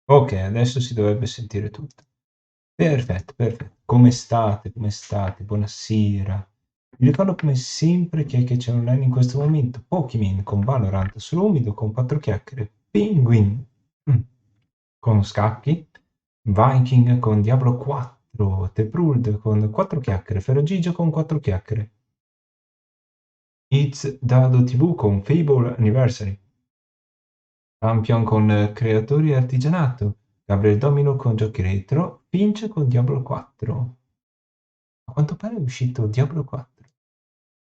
Ok, adesso si dovrebbe sentire tutto. Perfetto, perfetto. Come state? Come state? Buonasera. Vi ricordo come sempre chi è che c'è online in questo momento. Pokémon con Valorant sull'umido con 4 chiacchiere. Penguin mm, con scacchi. Viking con Diablo 4. Tepruld con 4 chiacchiere. Ferrogigio con 4 chiacchiere. It's Dado TV con Fable Anniversary. Champion con creatori e artigianato. Gabriel Domino con giochi retro. Pinch con Diablo 4. A quanto pare è uscito Diablo 4.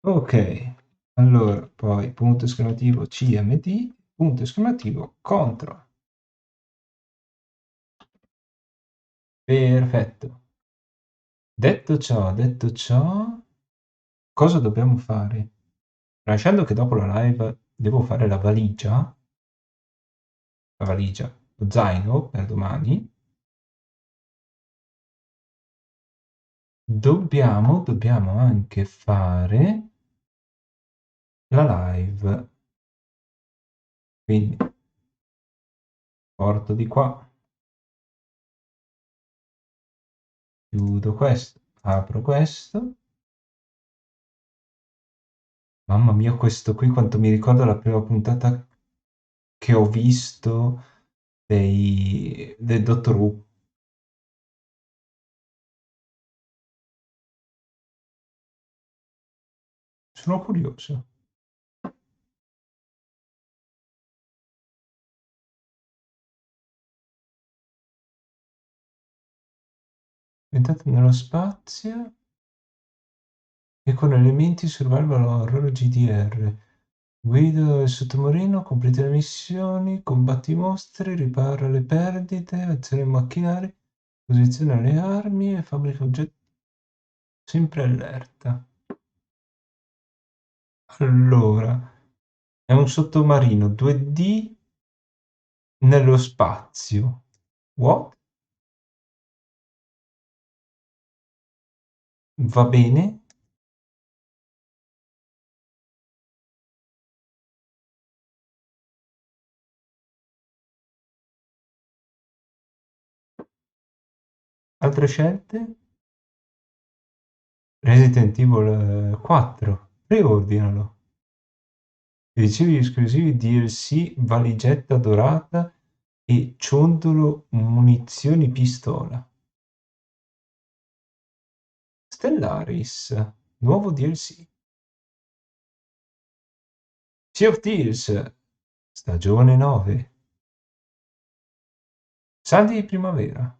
Ok, allora poi punto esclamativo CMD, punto esclamativo contro. Perfetto. Detto ciò, cosa dobbiamo fare? Lasciando che dopo la live devo fare la valigia, lo zaino per domani, dobbiamo anche fare la live. Quindi porto di qua, chiudo questo, apro questo. Mamma mia, questo qui quanto mi ricorda la prima puntata che ho visto del Dottor Who. Sono curioso. Ambientato nello spazio e con elementi survival horror GDR. Guida il sottomarino, completa le missioni, combatti i mostri, ripara le perdite, aziona i macchinari, posiziona le armi e fabbrica oggetti sempre allerta. Allora, è un sottomarino 2D nello spazio. What? Va bene? Altre scelte? Resident Evil 4. Riordinalo. Ricevi gli esclusivi DLC valigetta dorata e ciondolo munizioni pistola. Stellaris. Nuovo DLC. Sea of Thieves. Stagione 9. Saldi di primavera.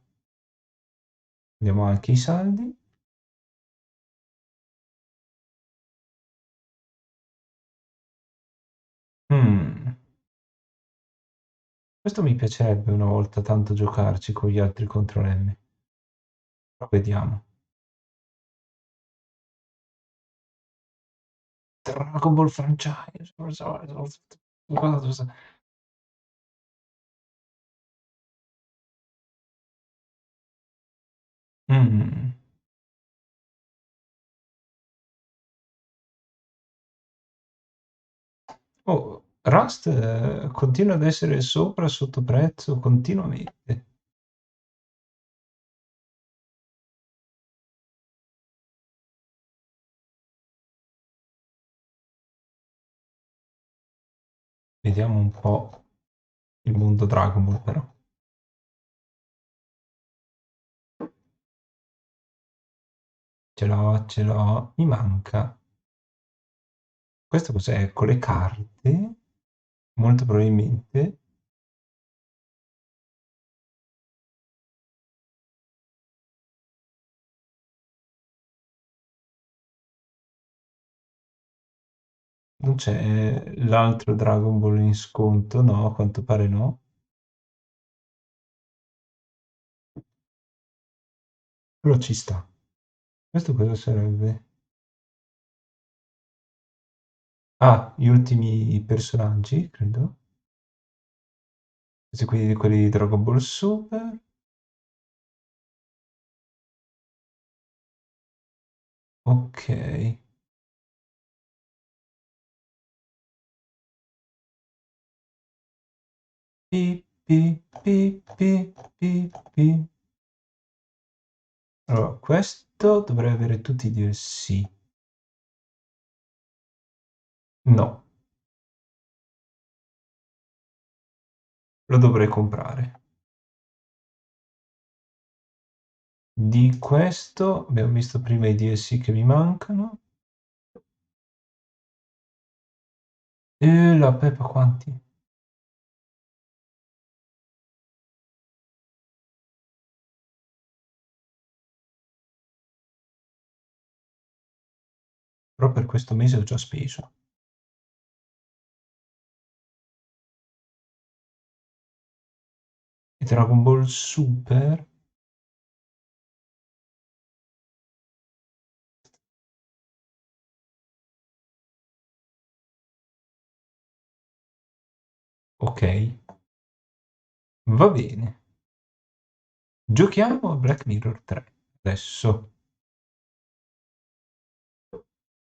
Andiamo anche i saldi. Mm. Questo mi piacerebbe una volta tanto giocarci con gli altri contro M. Però vediamo. Dragon Ball franchise. Mm. Oh, Rust continua ad essere sopra sotto prezzo continuamente. Vediamo un po' il mondo Dragon Ball però. Ce l'ho, mi manca. Questo cos'è? Con le carte? Molto probabilmente. Non c'è l'altro Dragon Ball in sconto? No, a quanto pare no. Però ci sta. Questo cosa sarebbe? Ah, gli ultimi personaggi, credo. Questi qui, quelli di Dragon Ball Super. Ok. pi, pi, pi, pi, pi. Allora, questo dovrei avere tutti i DLC. No, lo dovrei comprare. Di questo abbiamo visto prima i DLC che mi mancano. E la Peppa quanti? Però per questo mese ho già speso. E Dragon Ball Super? Ok, va bene. Giochiamo a Black Mirror 3. Adesso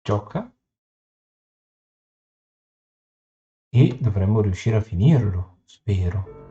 gioca e dovremmo riuscire a finirlo, spero.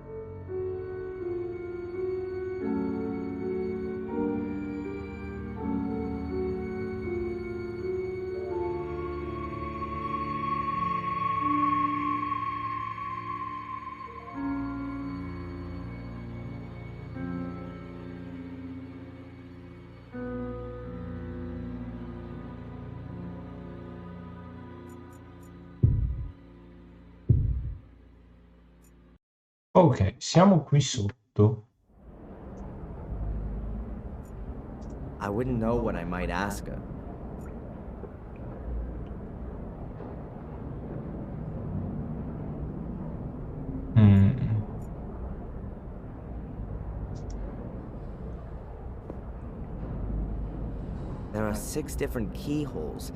Ok, siamo qui sotto. I wouldn't know what I might ask her. Mm. There are 6 different keyholes,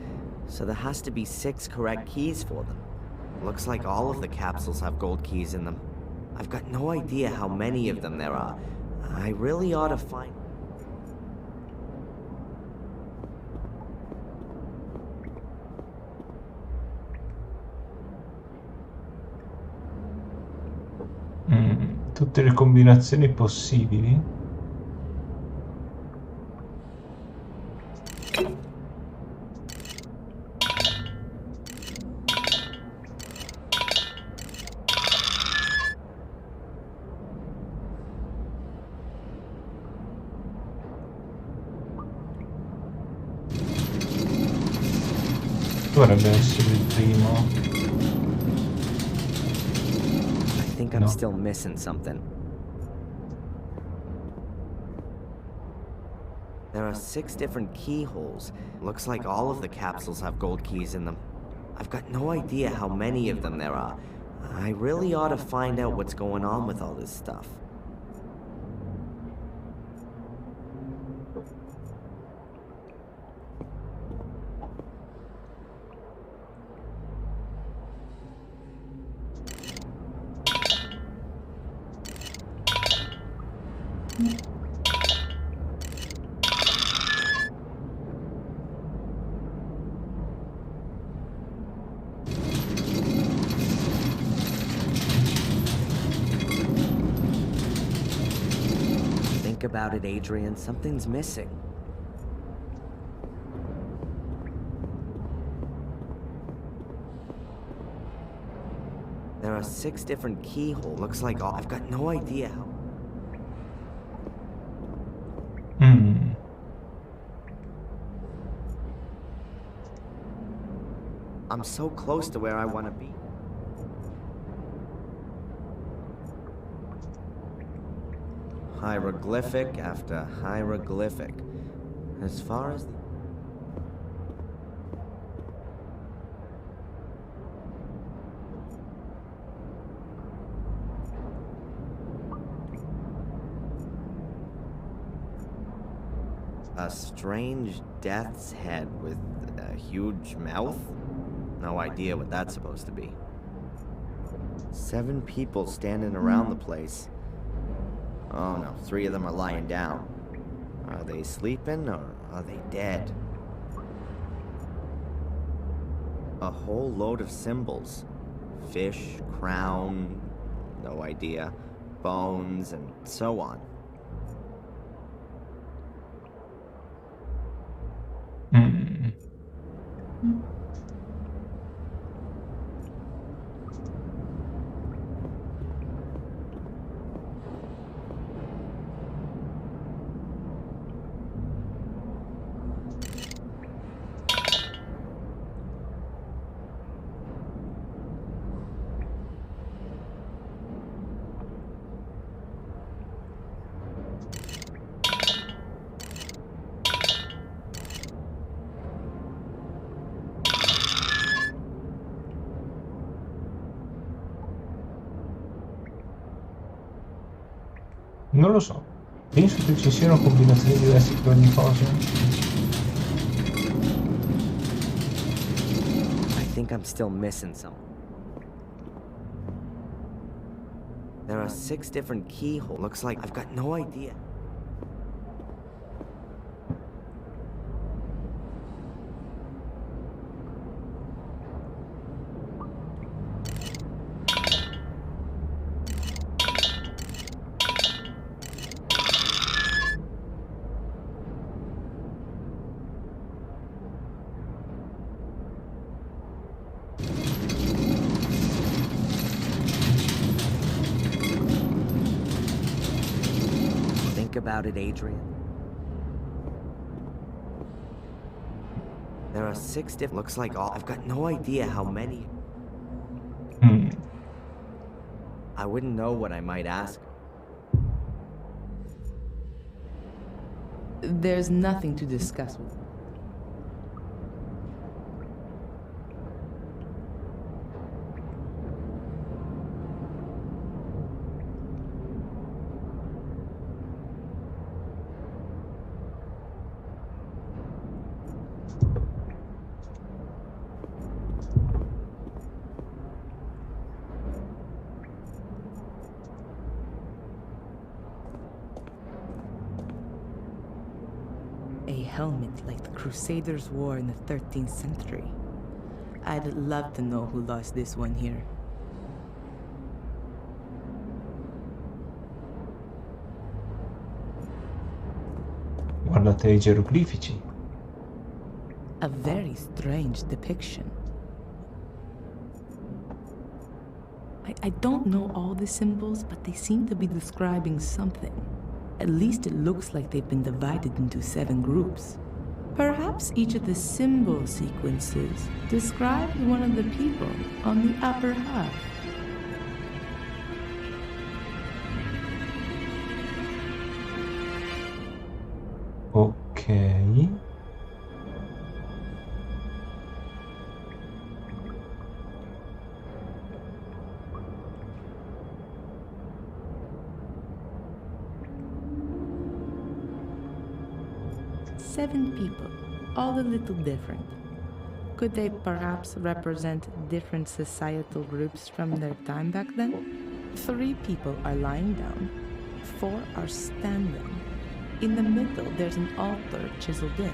so there has to be 6 correct keys for them. Looks like all of the capsules have gold keys in them. I've got no idea how many of them there are. I really ought to find... Tutte le combinazioni possibili. Dovrebbe essere il primo. I think I'm No. still missing something. There are 6 different keyholes. Looks like all of the capsules have gold keys in them. I've got no idea how many of them there are. I really ought to find out what's going on with all this stuff. Think about it, Adrian. Something's missing. There are 6 different keyholes. Looks like all... I've got no idea how... I'm so close to where I want to be. Hieroglyphic after hieroglyphic. As far as... A strange death's head with a huge mouth? No idea what that's supposed to be. 7 people standing around the place. Oh no, 3 of them are lying down. Are they sleeping or are they dead? A whole load of symbols. Fish, crown, no idea. bones, and so on. Mm. Non lo so. Penso che ci siano combinazioni diverse per ogni cosa. I think I'm still missing some. There are 6 different keyholes. Looks like I've got no idea. Think about it, Adrian. There are 6 different. Looks like all. I've got no idea how many. I wouldn't know what I might ask. There's nothing to discuss with. A helmet like the Crusaders wore in the 13th century. I'd love to know who lost this one here. Guardate i geroglifici. A very strange depiction. I don't know all the symbols, but they seem to be describing something. At least it looks like they've been divided into 7 groups. Perhaps each of the symbol sequences describes one of the people on the upper half. Ok. Seven people, all a little different. Could they perhaps represent different societal groups from their time back then? 3 people are lying down, 4 are standing. In the middle, there's an altar chiseled in.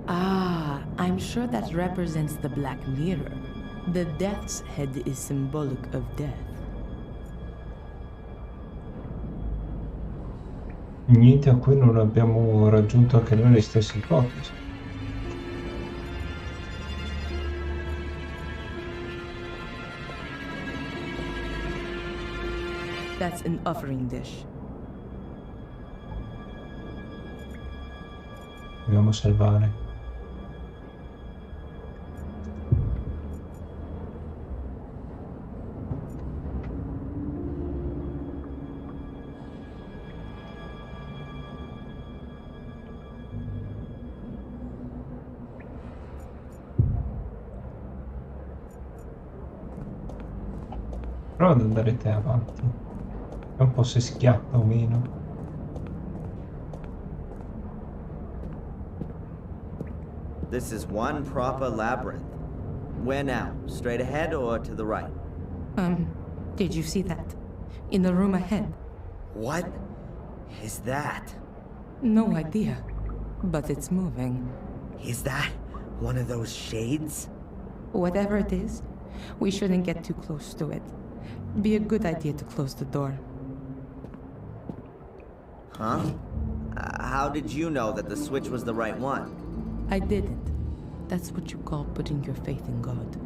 Ah, I'm sure that represents the Black Mirror. The death's head is symbolic of death. Niente a cui non abbiamo raggiunto anche noi le stesse ipotesi. That's an offering dish. Dobbiamo salvare. Prova ad andare te avanti. È un po' se schiatta o meno. This is one proper labyrinth. Where now? Straight ahead or to the right? Did you see that? In the room ahead? What is that? No idea, but it's moving. Is that one of those shades? Whatever it is, we shouldn't get too close to it. Be a good idea to close the door. Huh? How did you know that the switch was the right one? I didn't. That's what you call putting your faith in God.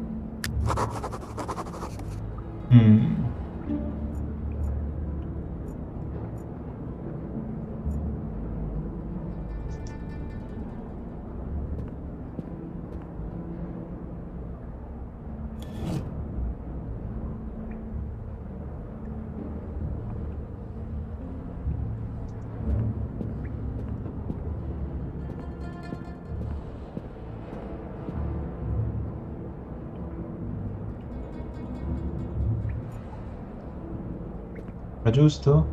Era giusto?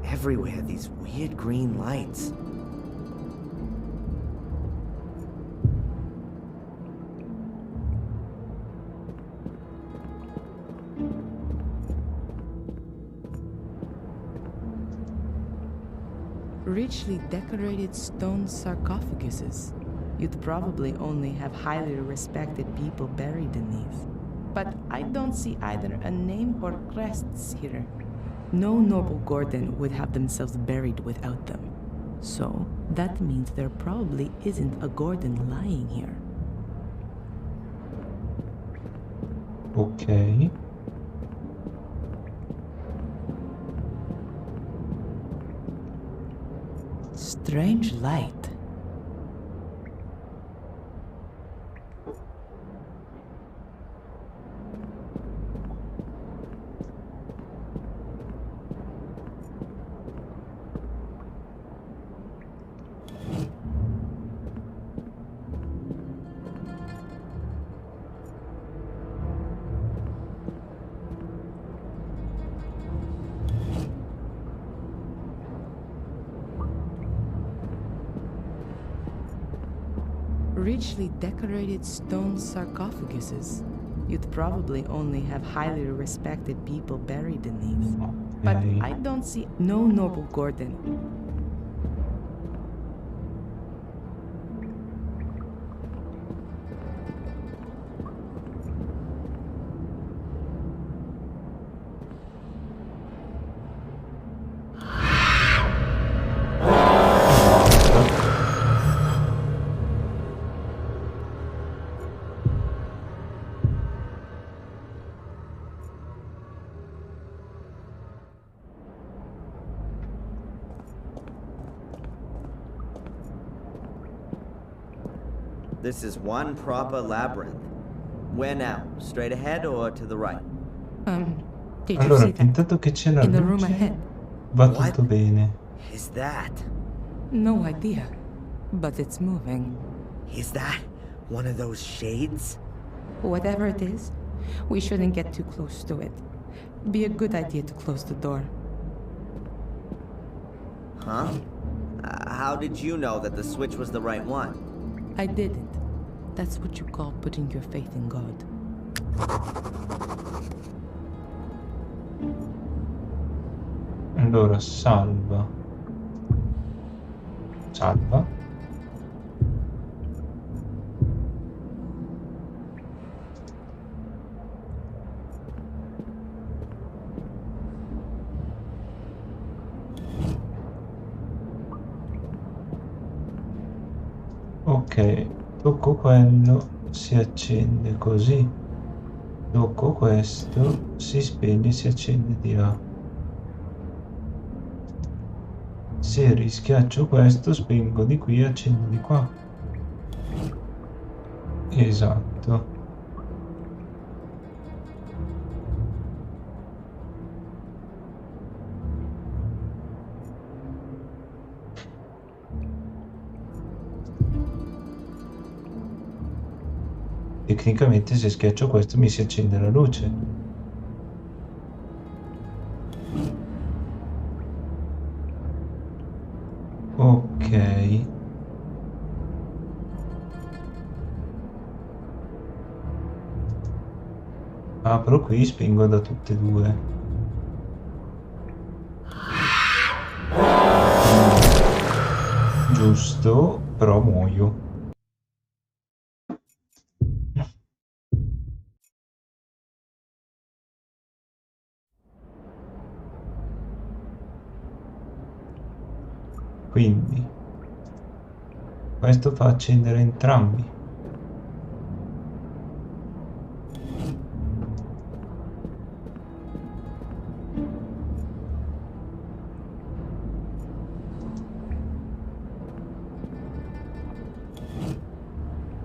Everywhere, these weird green lights. Richly decorated stone sarcophaguses. You'd probably only have highly respected people buried in these. But I don't see either a name or crests here. No noble Gordon would have themselves buried without them. So, that means there probably isn't a Gordon lying here. Ok. Strange light. Richly decorated stone sarcophaguses. You'd probably only have highly respected people buried in these. But Ok. I don't see no noble Gordon. This is one proper labyrinth. Where now? Straight ahead or to the right? Did you Allora, see that? intanto che c'è la In the room luce, ahead. va What? tutto bene. Is that? No idea. But it's moving. Is that one of those shades? Whatever it is, we shouldn't get too close to it. Be a good idea to close the door. Huh? How did you know that the switch was the right one? I didn't. That's what you call putting your faith in God. Allora, salva. Salva. Ok, tocco quello, si accende così. Tocco questo, si spegne, si accende di là. Se rischiaccio questo, spengo di qui e accendo di qua. Esatto. Tecnicamente se schiaccio questo mi si accende la luce. Ok. Ah, però qui spingo da tutte e due. Giusto, però muoio. Quindi questo fa accendere entrambi.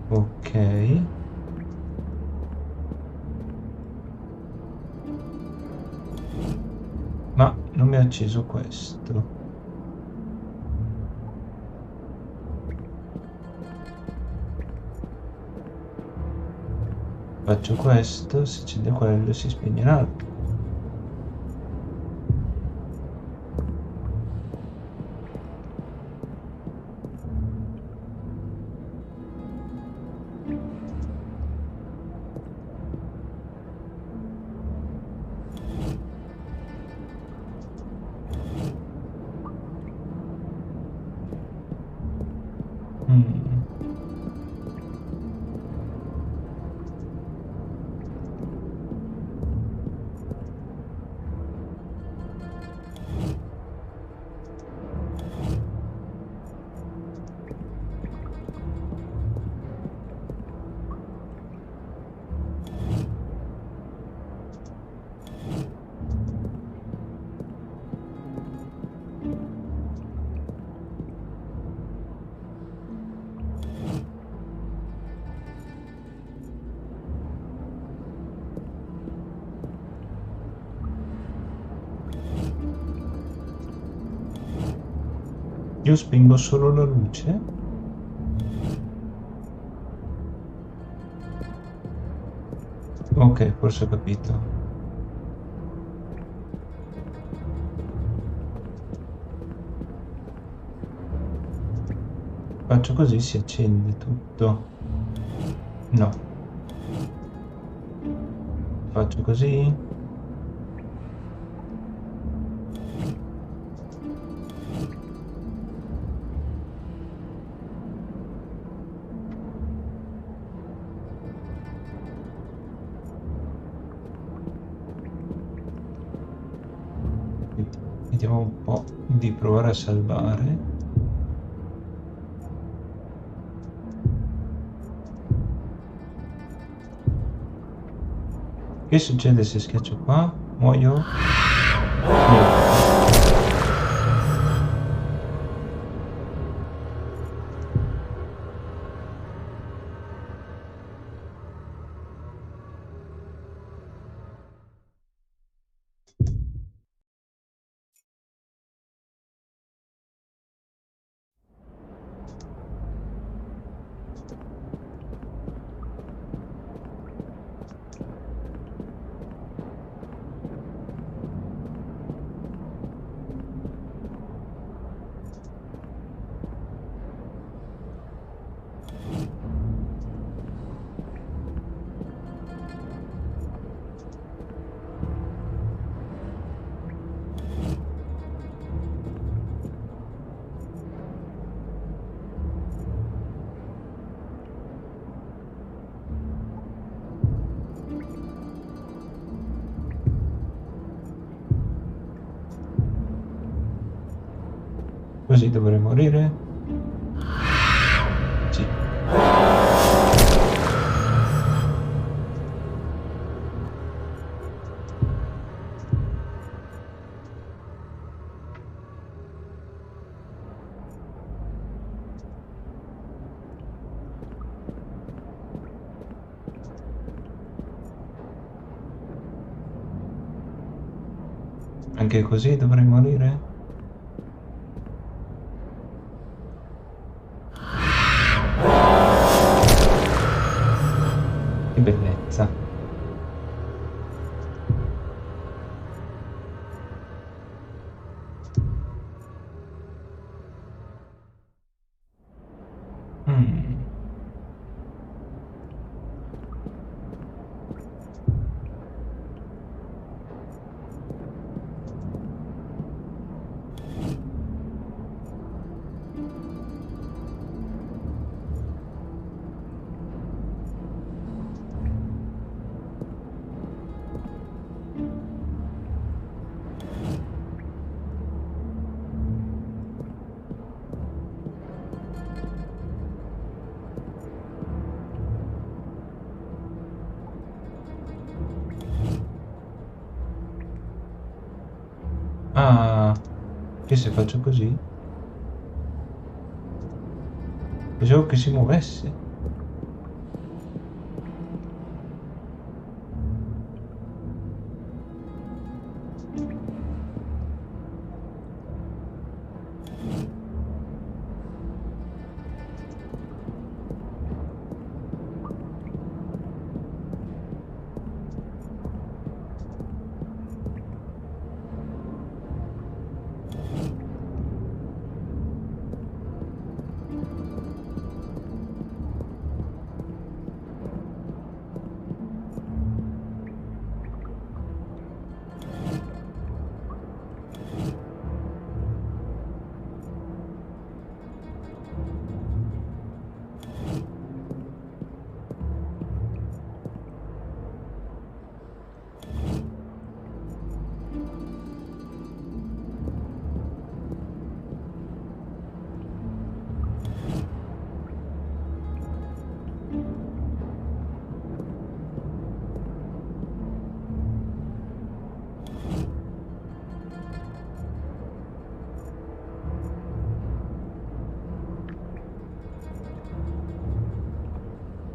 Ok. Ma non mi ha acceso questo. Faccio questo, si accende quello e si spegne l'altro. Io spingo solo la luce. Ok, forse ho capito. Faccio così, si accende tutto. No. Faccio così. Vediamo un po' di provare a salvare. Che succede se schiaccio qua? Muoio? No. Così dovrei morire? Sì. Anche così dovrei morire? Che bellezza. Mm. Ah, che se faccio così? Pensavo che si muovesse.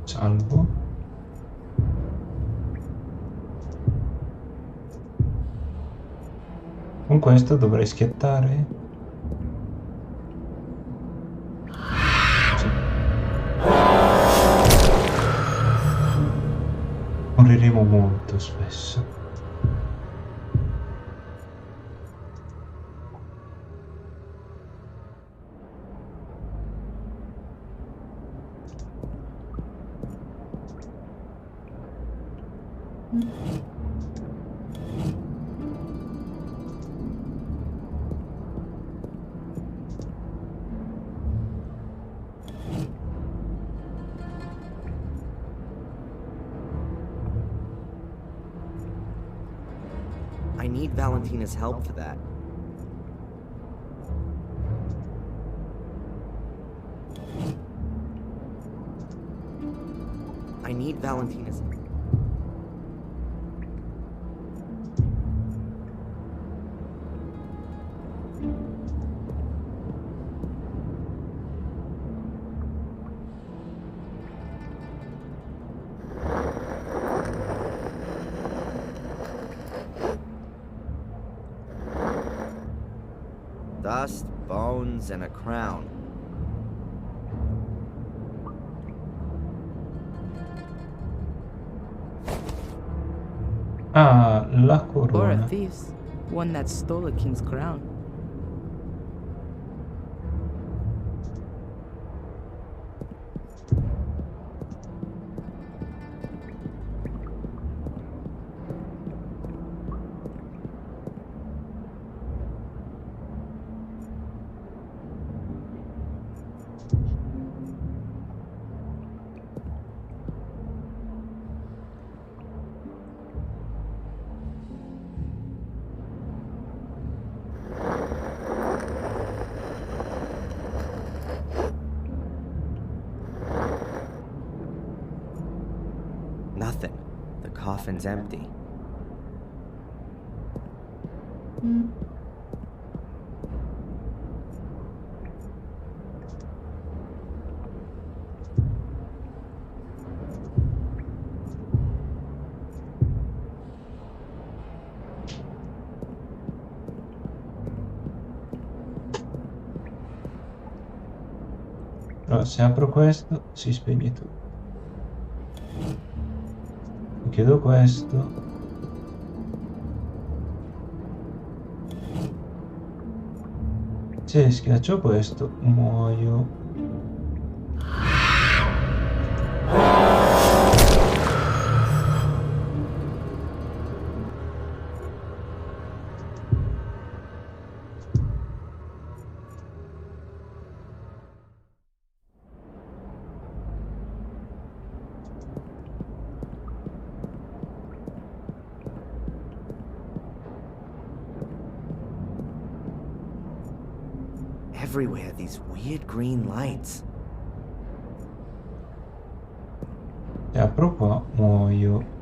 Salvo. Con questo dovrei schiattare? Sì. Moriremo molto spesso. I need Valentina's help for that. I need Valentina's... Dust, bones, and a crown. Ah, la Or a corona. thief's, one that stole a king's crown. Nothing. The coffin's empty. Allora, se apro questo si spegne tutto. chiedo questo. Se schiaccio questo, muoio. Everywhere, these weird green lights. Se apro qua, muoio.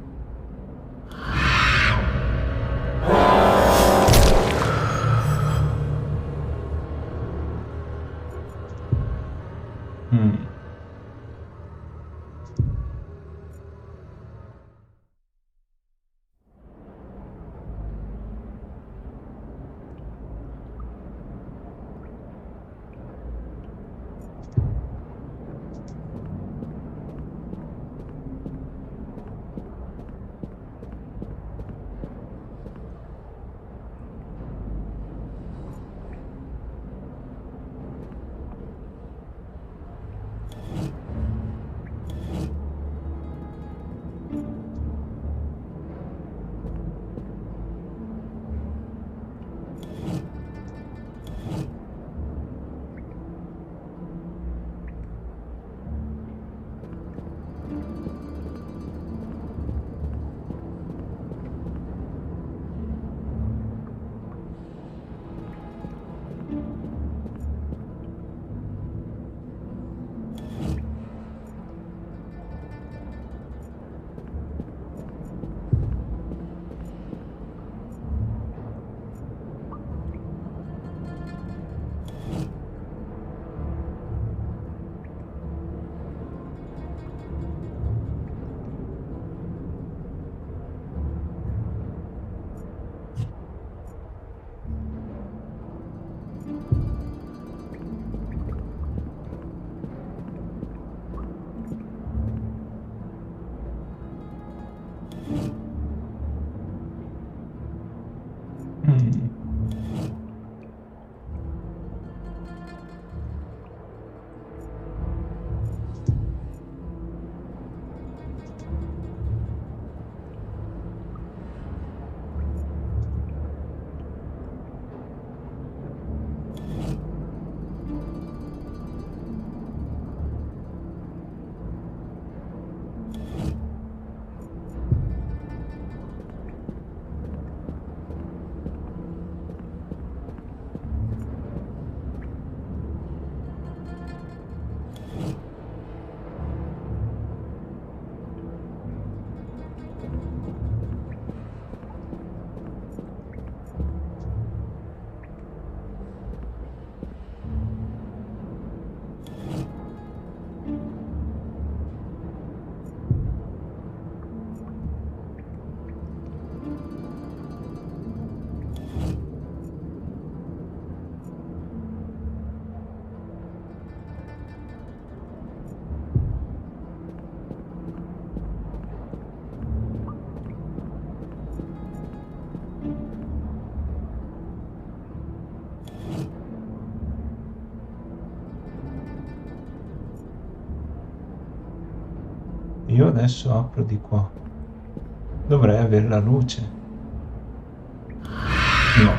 Io adesso apro di qua. Dovrei avere la luce. No.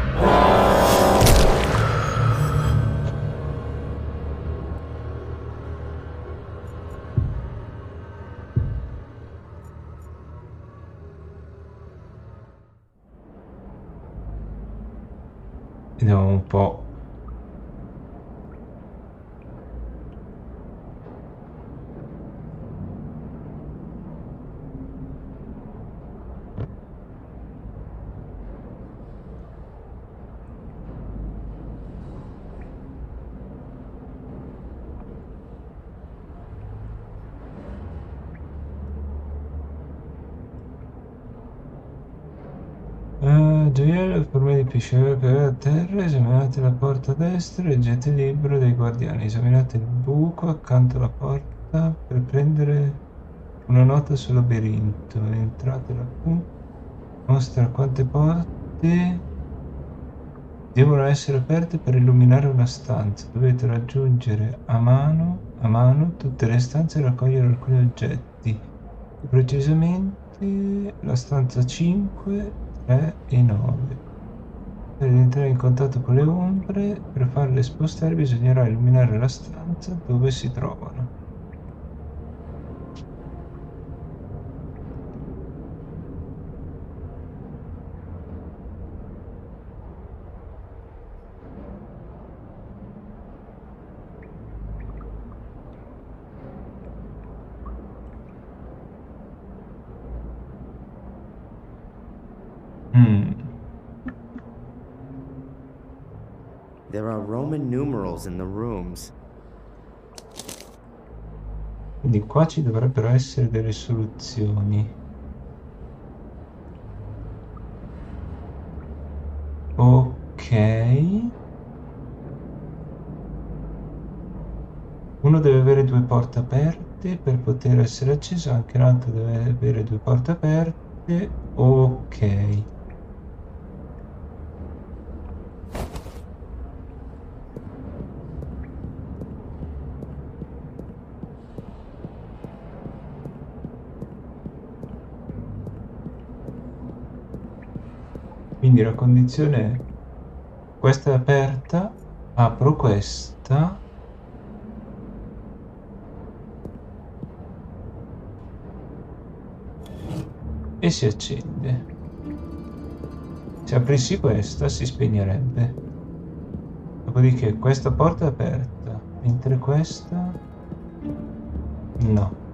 Vediamo un po'. Gioiello in forma di pesce a terra, esaminate la porta a destra, leggete il libro dei guardiani, esaminate il buco accanto alla porta per prendere Una nota sul labirinto. Entrate laggiù. Mostra quante porte devono essere aperte per illuminare una stanza. Dovete raggiungere a mano tutte le stanze e raccogliere alcuni oggetti. Più precisamente la stanza 5, 3 e 9. Per entrare in contatto con le ombre, per farle spostare bisognerà illuminare la stanza dove si trovano. There are Roman numerals in the rooms. Quindi qua ci dovrebbero essere delle soluzioni. Ok. Uno deve avere 2 porte aperte per poter essere acceso, anche l'altro deve avere 2 porte aperte. Ok. Quindi la condizione è: questa è aperta, apro questa e si accende. Se aprissi questa si spegnerebbe. Dopodiché questa porta è aperta, mentre questa no.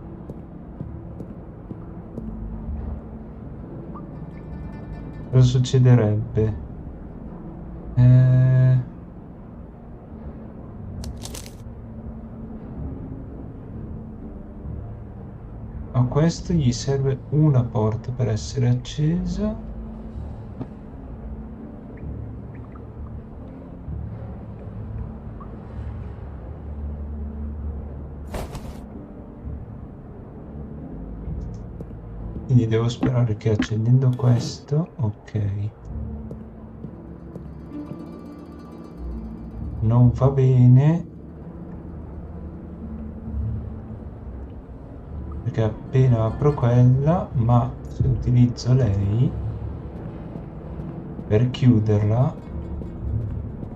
Cosa succederebbe? A questo gli serve una porta per essere accesa. Quindi devo sperare che accendendo questo, ok. Non va bene. Perché appena apro quella, ma se utilizzo lei per chiuderla,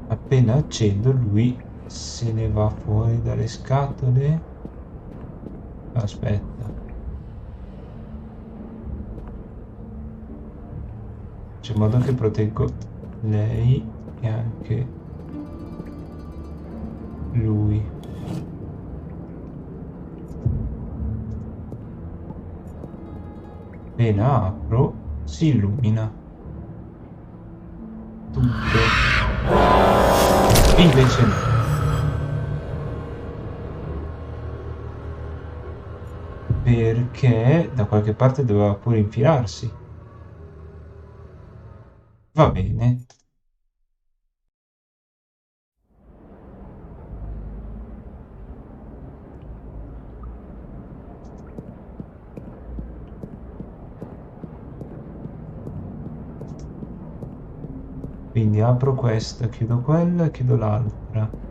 appena accendo lui se ne va fuori dalle scatole. Aspetta. C'è modo che proteggo lei e anche lui. Appena apro si illumina tutto. E invece no. Perché da qualche parte doveva pure infilarsi. Va bene. Quindi apro questa, chiudo quella e chiudo l'altra.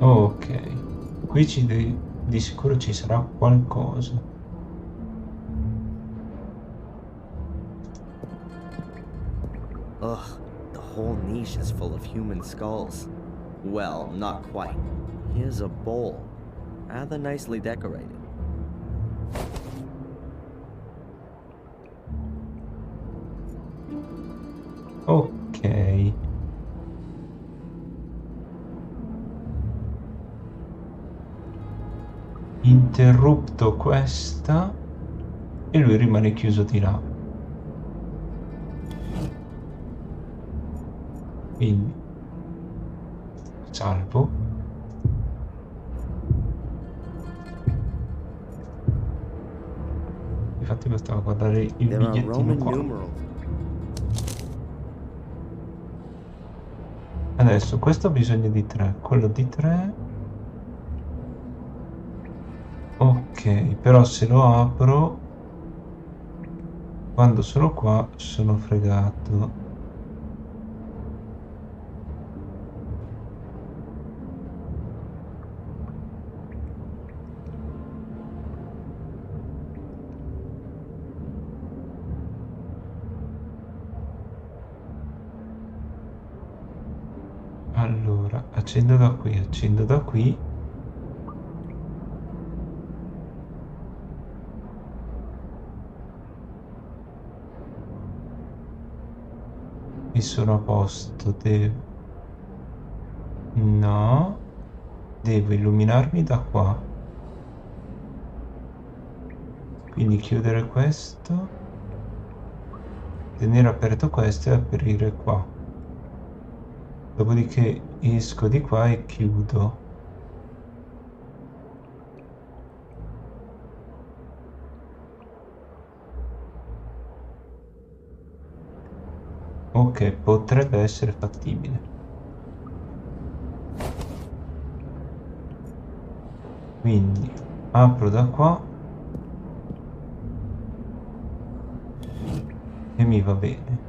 Ok, qui di sicuro ci sarà qualcosa. Ugh, the whole niche is full of human skulls. Well, not quite. Here's a bowl, rather nicely decorated. Ok. Interrupto questa e lui rimane chiuso di là. Quindi salvo. Infatti bastava guardare il There are bigliettino Roman qua. numerals. Adesso questo ha bisogno di 3, quello di 3. Ok, però se lo apro, quando sono qua sono fregato. Allora, accendo da qui, accendo da qui. Mi sono a posto, devo... No, devo illuminarmi da qua. Quindi chiudere questo, tenere aperto questo e aprire qua. Dopodiché esco di qua e chiudo. Ok, potrebbe essere fattibile. Quindi apro da qua e mi va bene.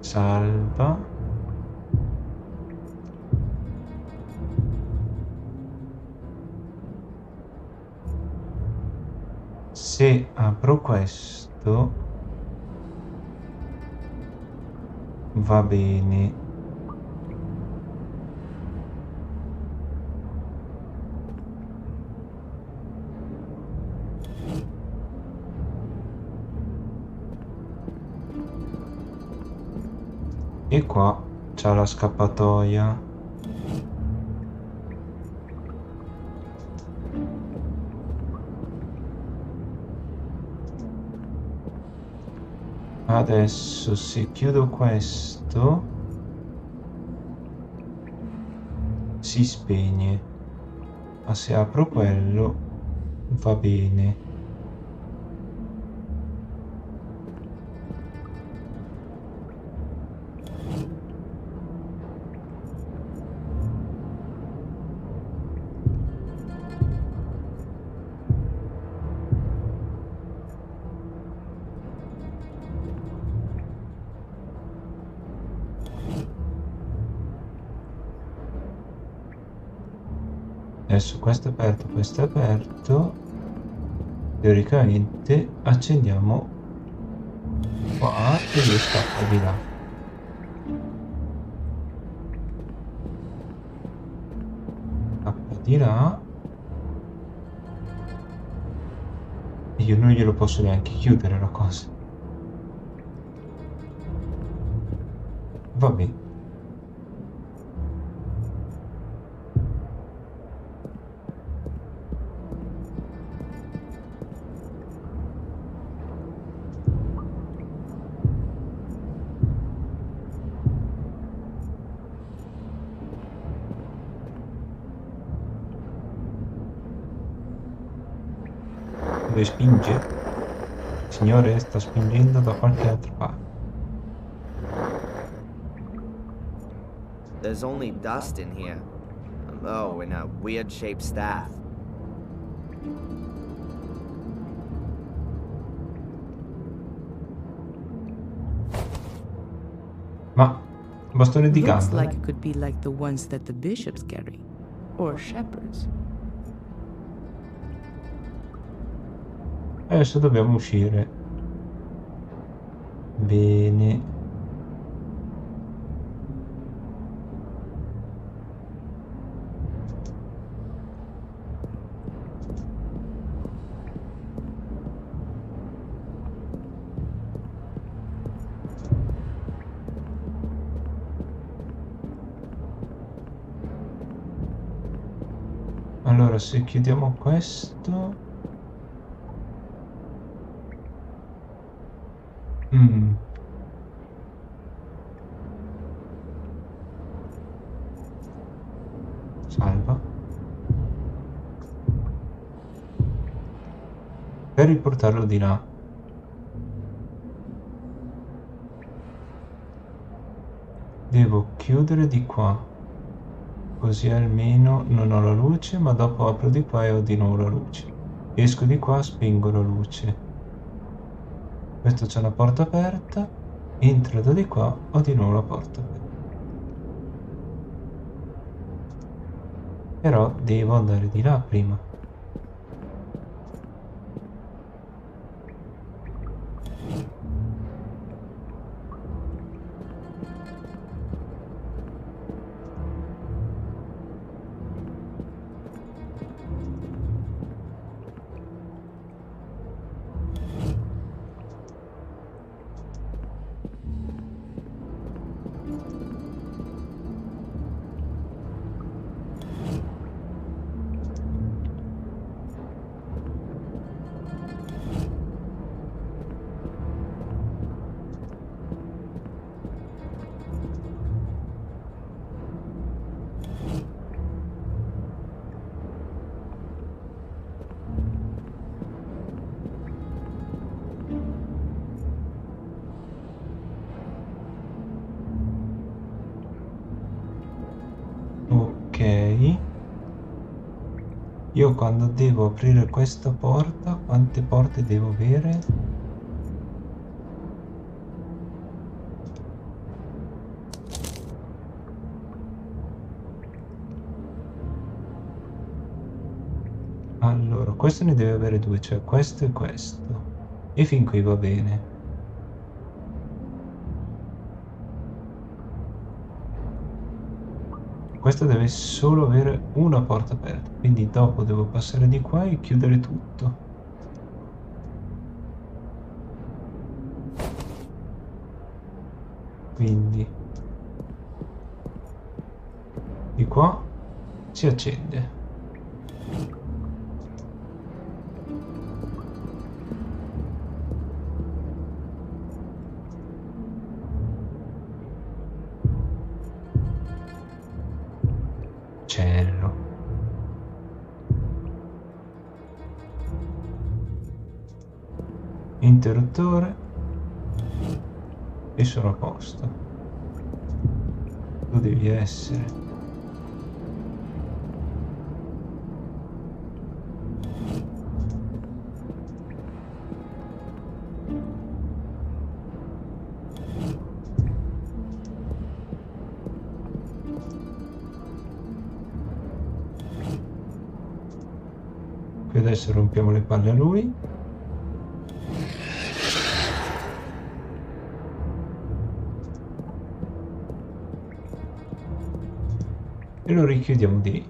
Salva. Se apro questo va bene. E qua c'ha la scappatoia. Adesso se chiudo questo si spegne, ma se apro quello va bene. Adesso questo è aperto. Teoricamente accendiamo qua e lui scappa di là. Scappa di là. E io non glielo posso neanche chiudere la cosa. Va bene. Dove spinge? Signore, sta spingendo da qualche altra parte. There's only dust in here. Oh, and a weird-shaped staff. Ma bastone di Looks gamba? like it could be like the ones that the bishops carry. Or shepherds. Adesso dobbiamo uscire. Bene. Allora, se chiudiamo questo... Salva. Per riportarlo di là. Devo chiudere di qua. Così almeno non ho la luce, ma dopo apro di qua e ho di nuovo la luce. Esco di qua, spingo la luce. Questo c'è una porta aperta. Entro da di qua, ho di nuovo la porta aperta. Però devo andare di là prima. Io quando devo aprire questa porta, quante porte devo avere? Allora, questo ne deve avere due, cioè questo e questo. E fin qui va bene. Questo deve solo avere una porta aperta, quindi dopo devo passare di qua e chiudere tutto. Quindi di qua si accende. Cielo. Interruttore e sono a posto. Tu devi essere. Qui adesso rompiamo le palle a lui. E lo richiudiamo di lì.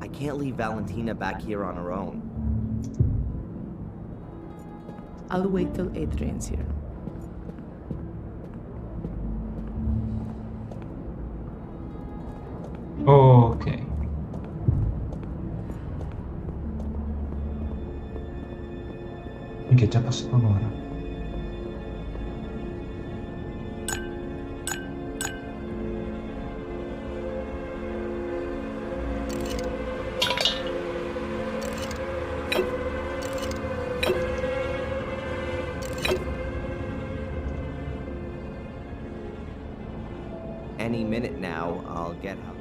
I can't leave Valentina back here on her own. I'll wait till Adrian's here. Ok. Minchia, è già passata un'ora. now, I'll get her.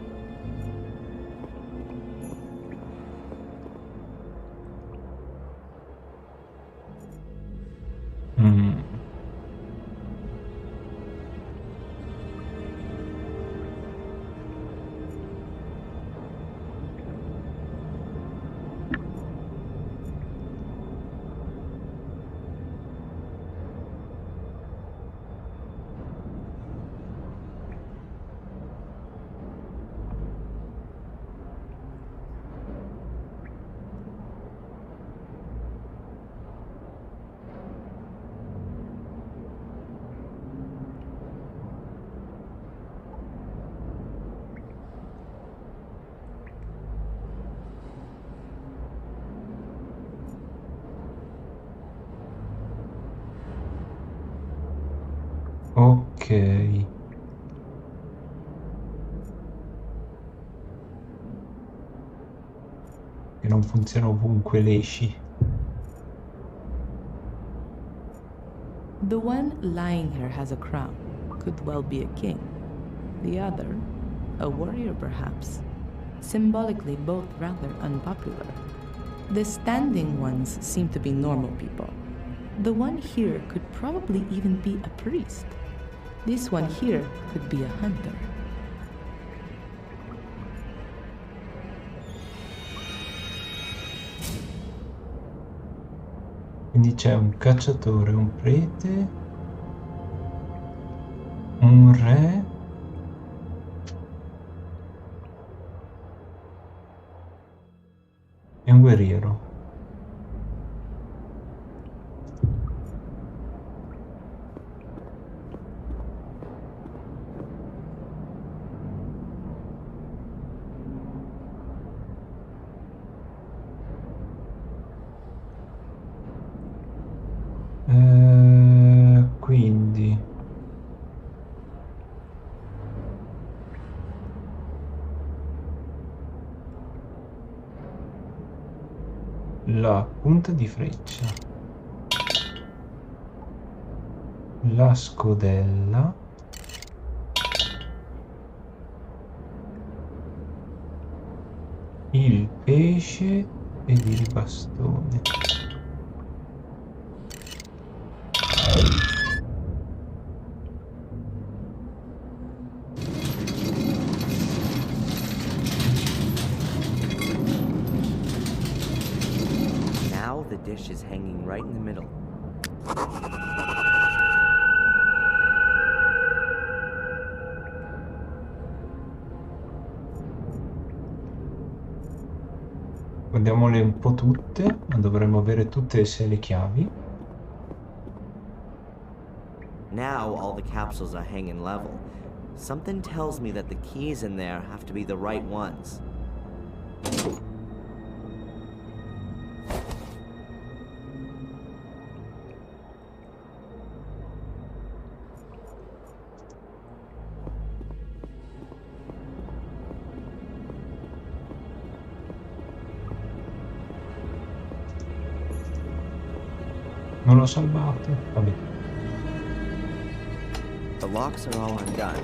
Ok. Che non funziona ovunque l'esci. The one lying here has a crown. Could well be a king. The other, a warrior perhaps. Symbolically both rather unpopular. The standing ones seem to be normal people. The one here could probably even be a priest. This one here could be a hunter. Quindi c'è un cacciatore, un prete, un re e un guerriero. Quindi la punta di freccia, la scodella, il pesce ed il bastone. Now the dish is hanging right in the middle. Guardiamole un po' tutte, ma dovremmo avere tutte e 6 le chiavi. Now all the capsules are hanging level. Something tells me that the keys in there have to be the right ones. Non l'ho salvato, vabbè. The locks are all undone.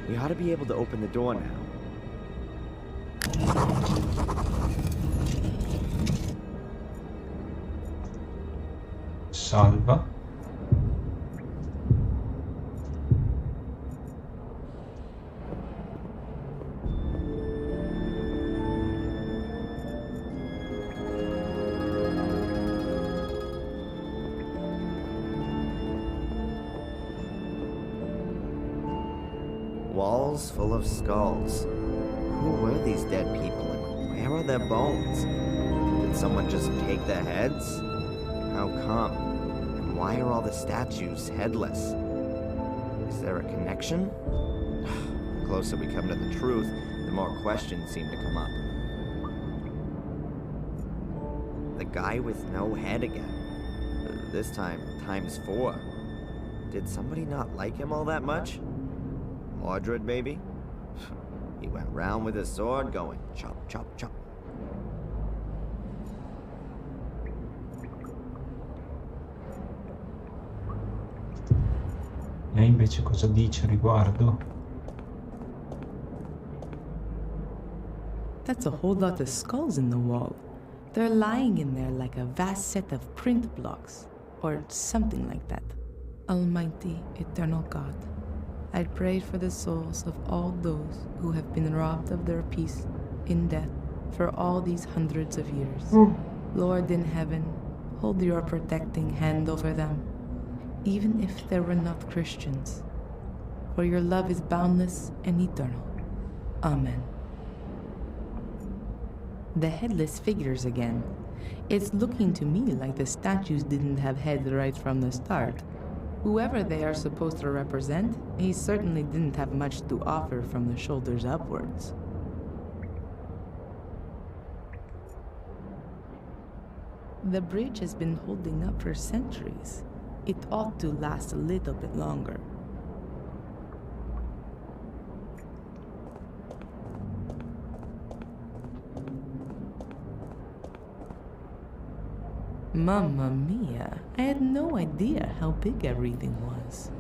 We ought to be able to open the door now. Salva. Walls full of skulls. Who were these dead people and where are their bones? Did someone just take their heads? How come? And why are all the statues headless? Is there a connection? The closer we come to the truth, the more questions seem to come up. The guy with no head again. This time, times 4. Did somebody not like him all that much? Mordred, maybe? He went round with his sword going chop, chop, chop. Lei invece cosa dice a riguardo? That's a whole lot of skulls in the wall. They're lying in there like a vast set of print blocks, or something like that. Almighty, eternal God, I pray for the souls of all those who have been robbed of their peace in death for all these hundreds of years. Lord in heaven, hold your protecting hand over them, even if they were not Christians. For your love is boundless and eternal. Amen. The headless figures again. It's looking to me like the statues didn't have heads right from the start. Whoever they are supposed to represent, he certainly didn't have much to offer from the shoulders upwards. The bridge has been holding up for centuries. It ought to last a little bit longer. Mamma mia, I had no idea how big everything was.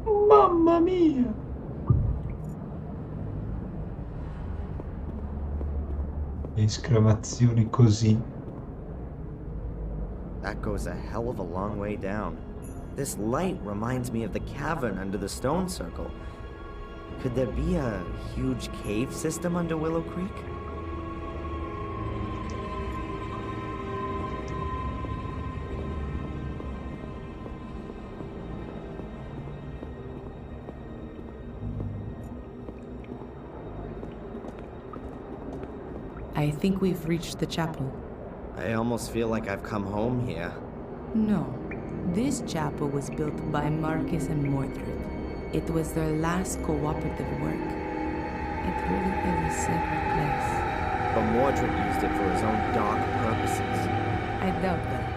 Mamma mia! Esclamazioni così. That goes a hell of a long way down. This light reminds me of the cavern under the stone circle. Could there be a huge cave system under Willow Creek? I think we've reached the chapel. I almost feel like I've come home here. No, this chapel was built by Marcus and Mordred. It was their last cooperative work. It really is a sacred place. But Mordred used it for his own dark purposes. I doubt that.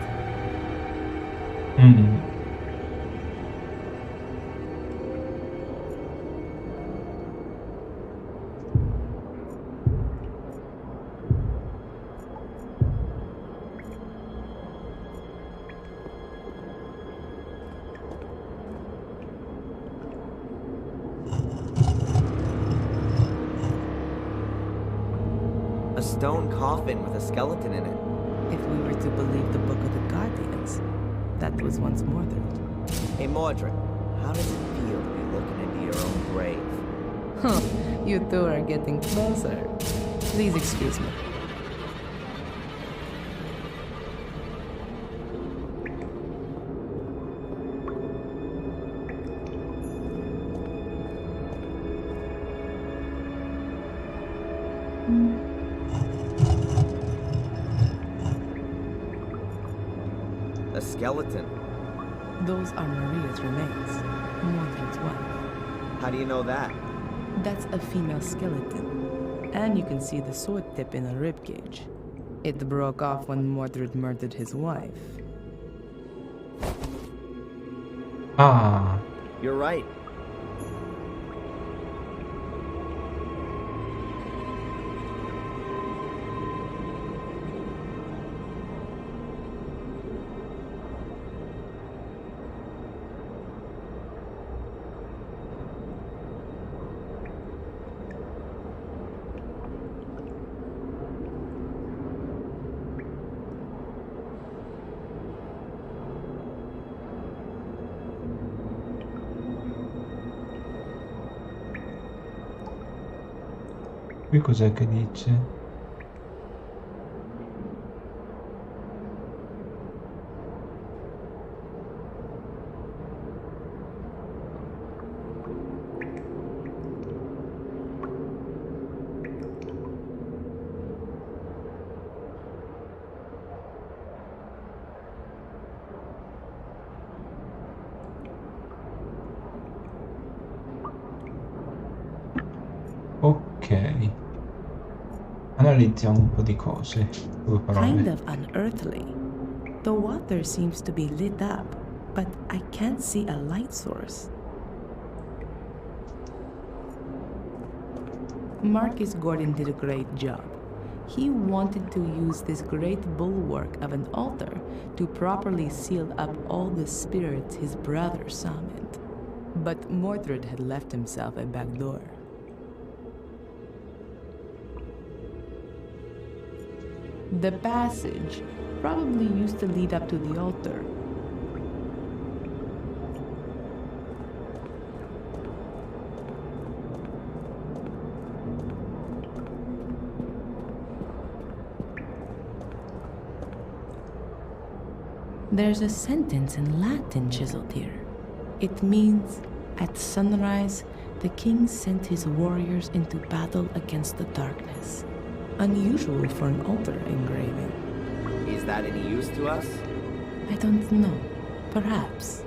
A stone coffin with a skeleton in it. If we were to believe the Book of the Guardians, that was once Mordred. Hey Mordred, how does it feel to be looking into your own grave? Huh, you two are getting closer. Please excuse me. A skeleton. Those are Maria's remains, Mordred's wife. How do you know that? That's a female skeleton. And you can see the sword tip in a ribcage. It broke off when Mordred murdered his wife. Ah, You're right. qui cos'è che dice? Ok, analizziamo un po' di cose, due parole. Kind of unearthly. The water seems to be lit up, but I can't see a light source. Marcus Gordon did a great job. He wanted to use this great bulwark of an altar to properly seal up all the spirits his brother summoned. But Mordred had left himself a back door. The passage probably used to lead up to the altar. There's a sentence in Latin chiseled here. It means, at sunrise, the king sent his warriors into battle against the darkness. Unusual for an altar engraving. Is that any use to us? I don't know. Perhaps.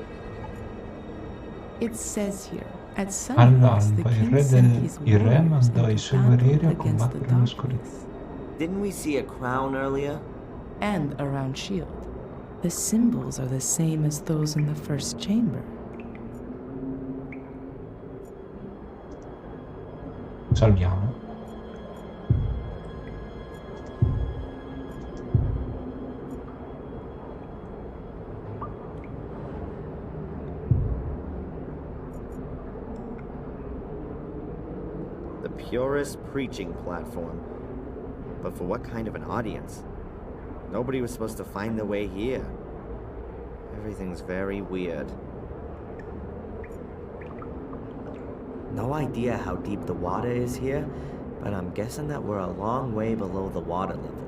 It says here, at sunrise, the All'alba il king re, sent his il re warriors mandò i into suoi battle guerrieri a against the combattere l'oscurità. darkness. Didn't we see a crown earlier? And a round shield. The symbols are the same as those in the first chamber. Salviamo. The purest preaching platform. But for what kind of an audience? Nobody was supposed to find their way here. Everything's very weird. No idea how deep the water is here, but I'm guessing that we're a long way below the water level.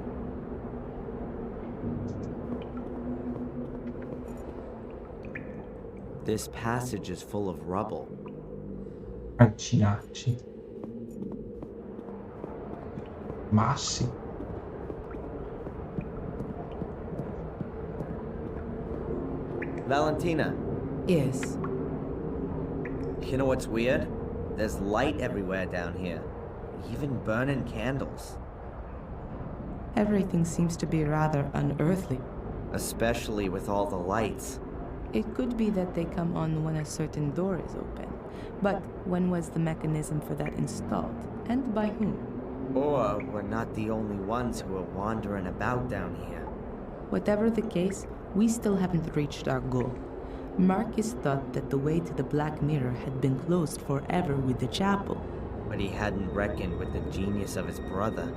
This passage is full of rubble. Accinacci. Massi. Valentina, Yes. you know what's weird? There's light everywhere down here. Even burning candles. Everything seems to be rather unearthly. Especially with all the lights. It could be that they come on when a certain door is open. But when was the mechanism for that installed? And by whom? Or we're not the only ones who are wandering about down here. Whatever the case, we still haven't reached our goal. Marcus thought that the way to the Black Mirror had been closed forever with the chapel. But he hadn't reckoned with the genius of his brother.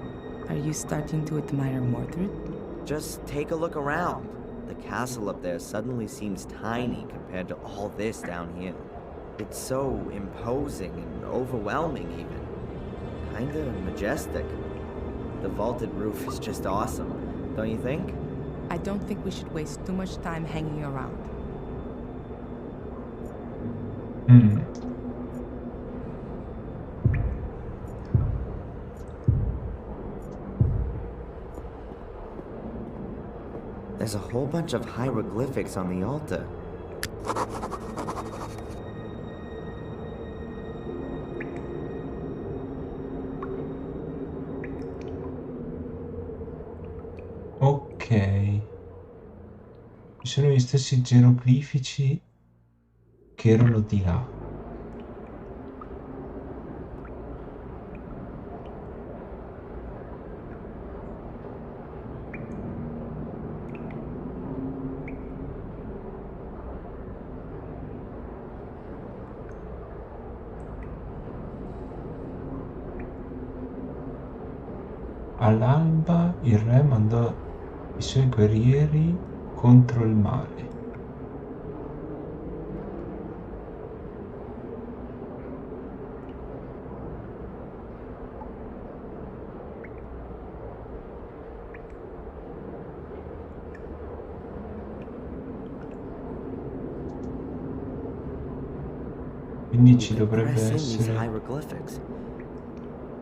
Are you starting to admire Mordred? Just take a look around. The castle up there suddenly seems tiny compared to all this down here. It's so imposing and overwhelming even. Kinda majestic. The vaulted roof is just awesome, don't you think? I don't think we should waste too much time hanging around. There's a whole bunch of hieroglyphics on the altar. Ok. Ci sono gli stessi geroglifici che erano di là. All'alba il re mandò i suoi guerrieri contro il male. Quindi ci dovrebbe Press in these essere... hieroglyphics.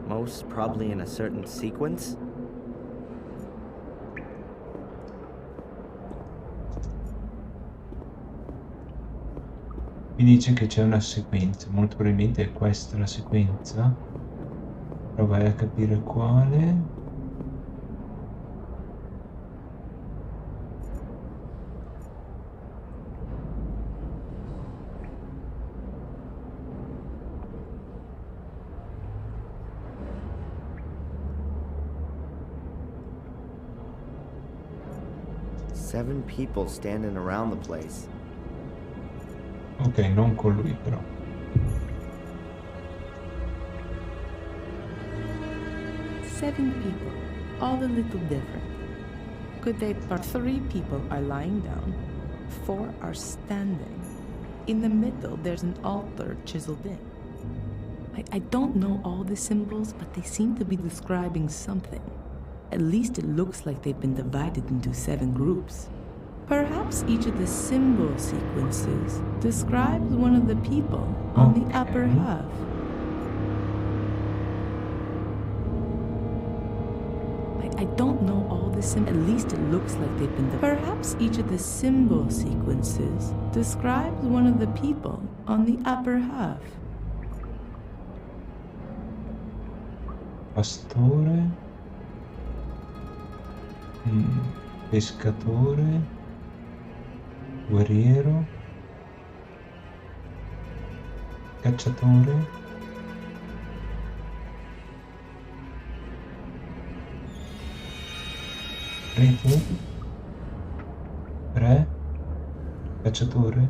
Most probably in a certain sequence. Mi dice che c'è una sequenza, molto probabilmente è questa la sequenza. Provai a capire quale. Seven people standing around the place. Ok, non con lui però. Seven people, all a little different. Could they? 3 people are lying down, 4 are standing. In the middle, there's an altar chiseled in. I don't know all the symbols, but they seem to be describing something. At least it looks like they've been divided into 7 groups. Perhaps each of the symbol sequences describes one of the people on the upper half. I don't know all the symbols. At least it looks like they've been divided. Perhaps each of the symbol sequences describes one of the people on the upper half. Pastore, pescatore, guerriero, cacciatore, prete, re, cacciatore.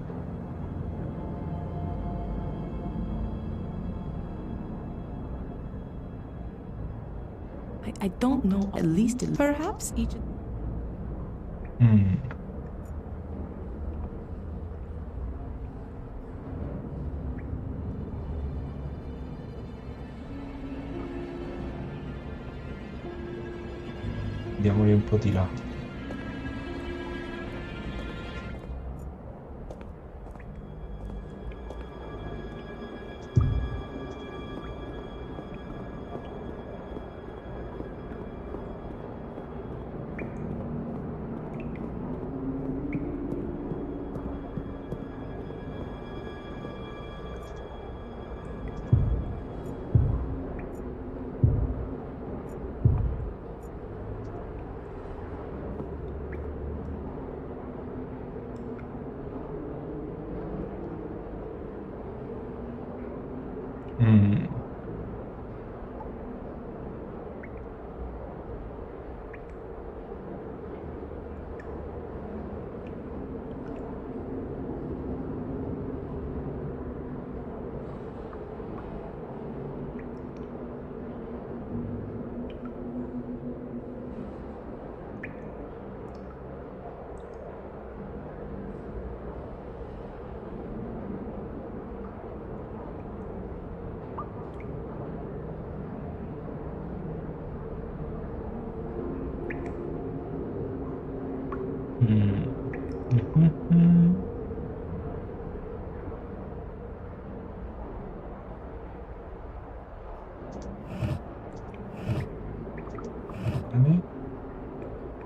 I don't know. At least it. Perhaps each of. Diamogli un po' di là.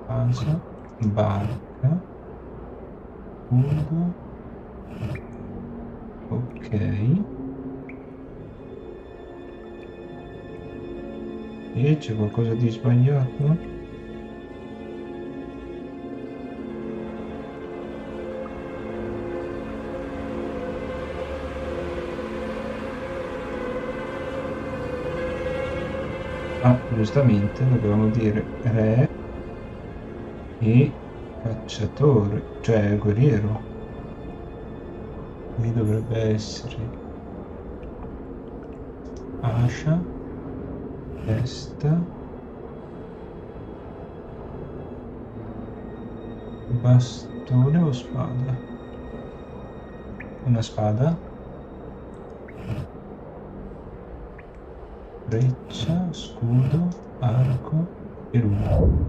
Casa, barca, scudo, ok. E c'è qualcosa di sbagliato? Ah, giustamente dovevamo dire re e cacciatore, cioè guerriero. Qui dovrebbe essere ascia, testa, bastone o spada? Una spada, freccia, scudo, arco e luna.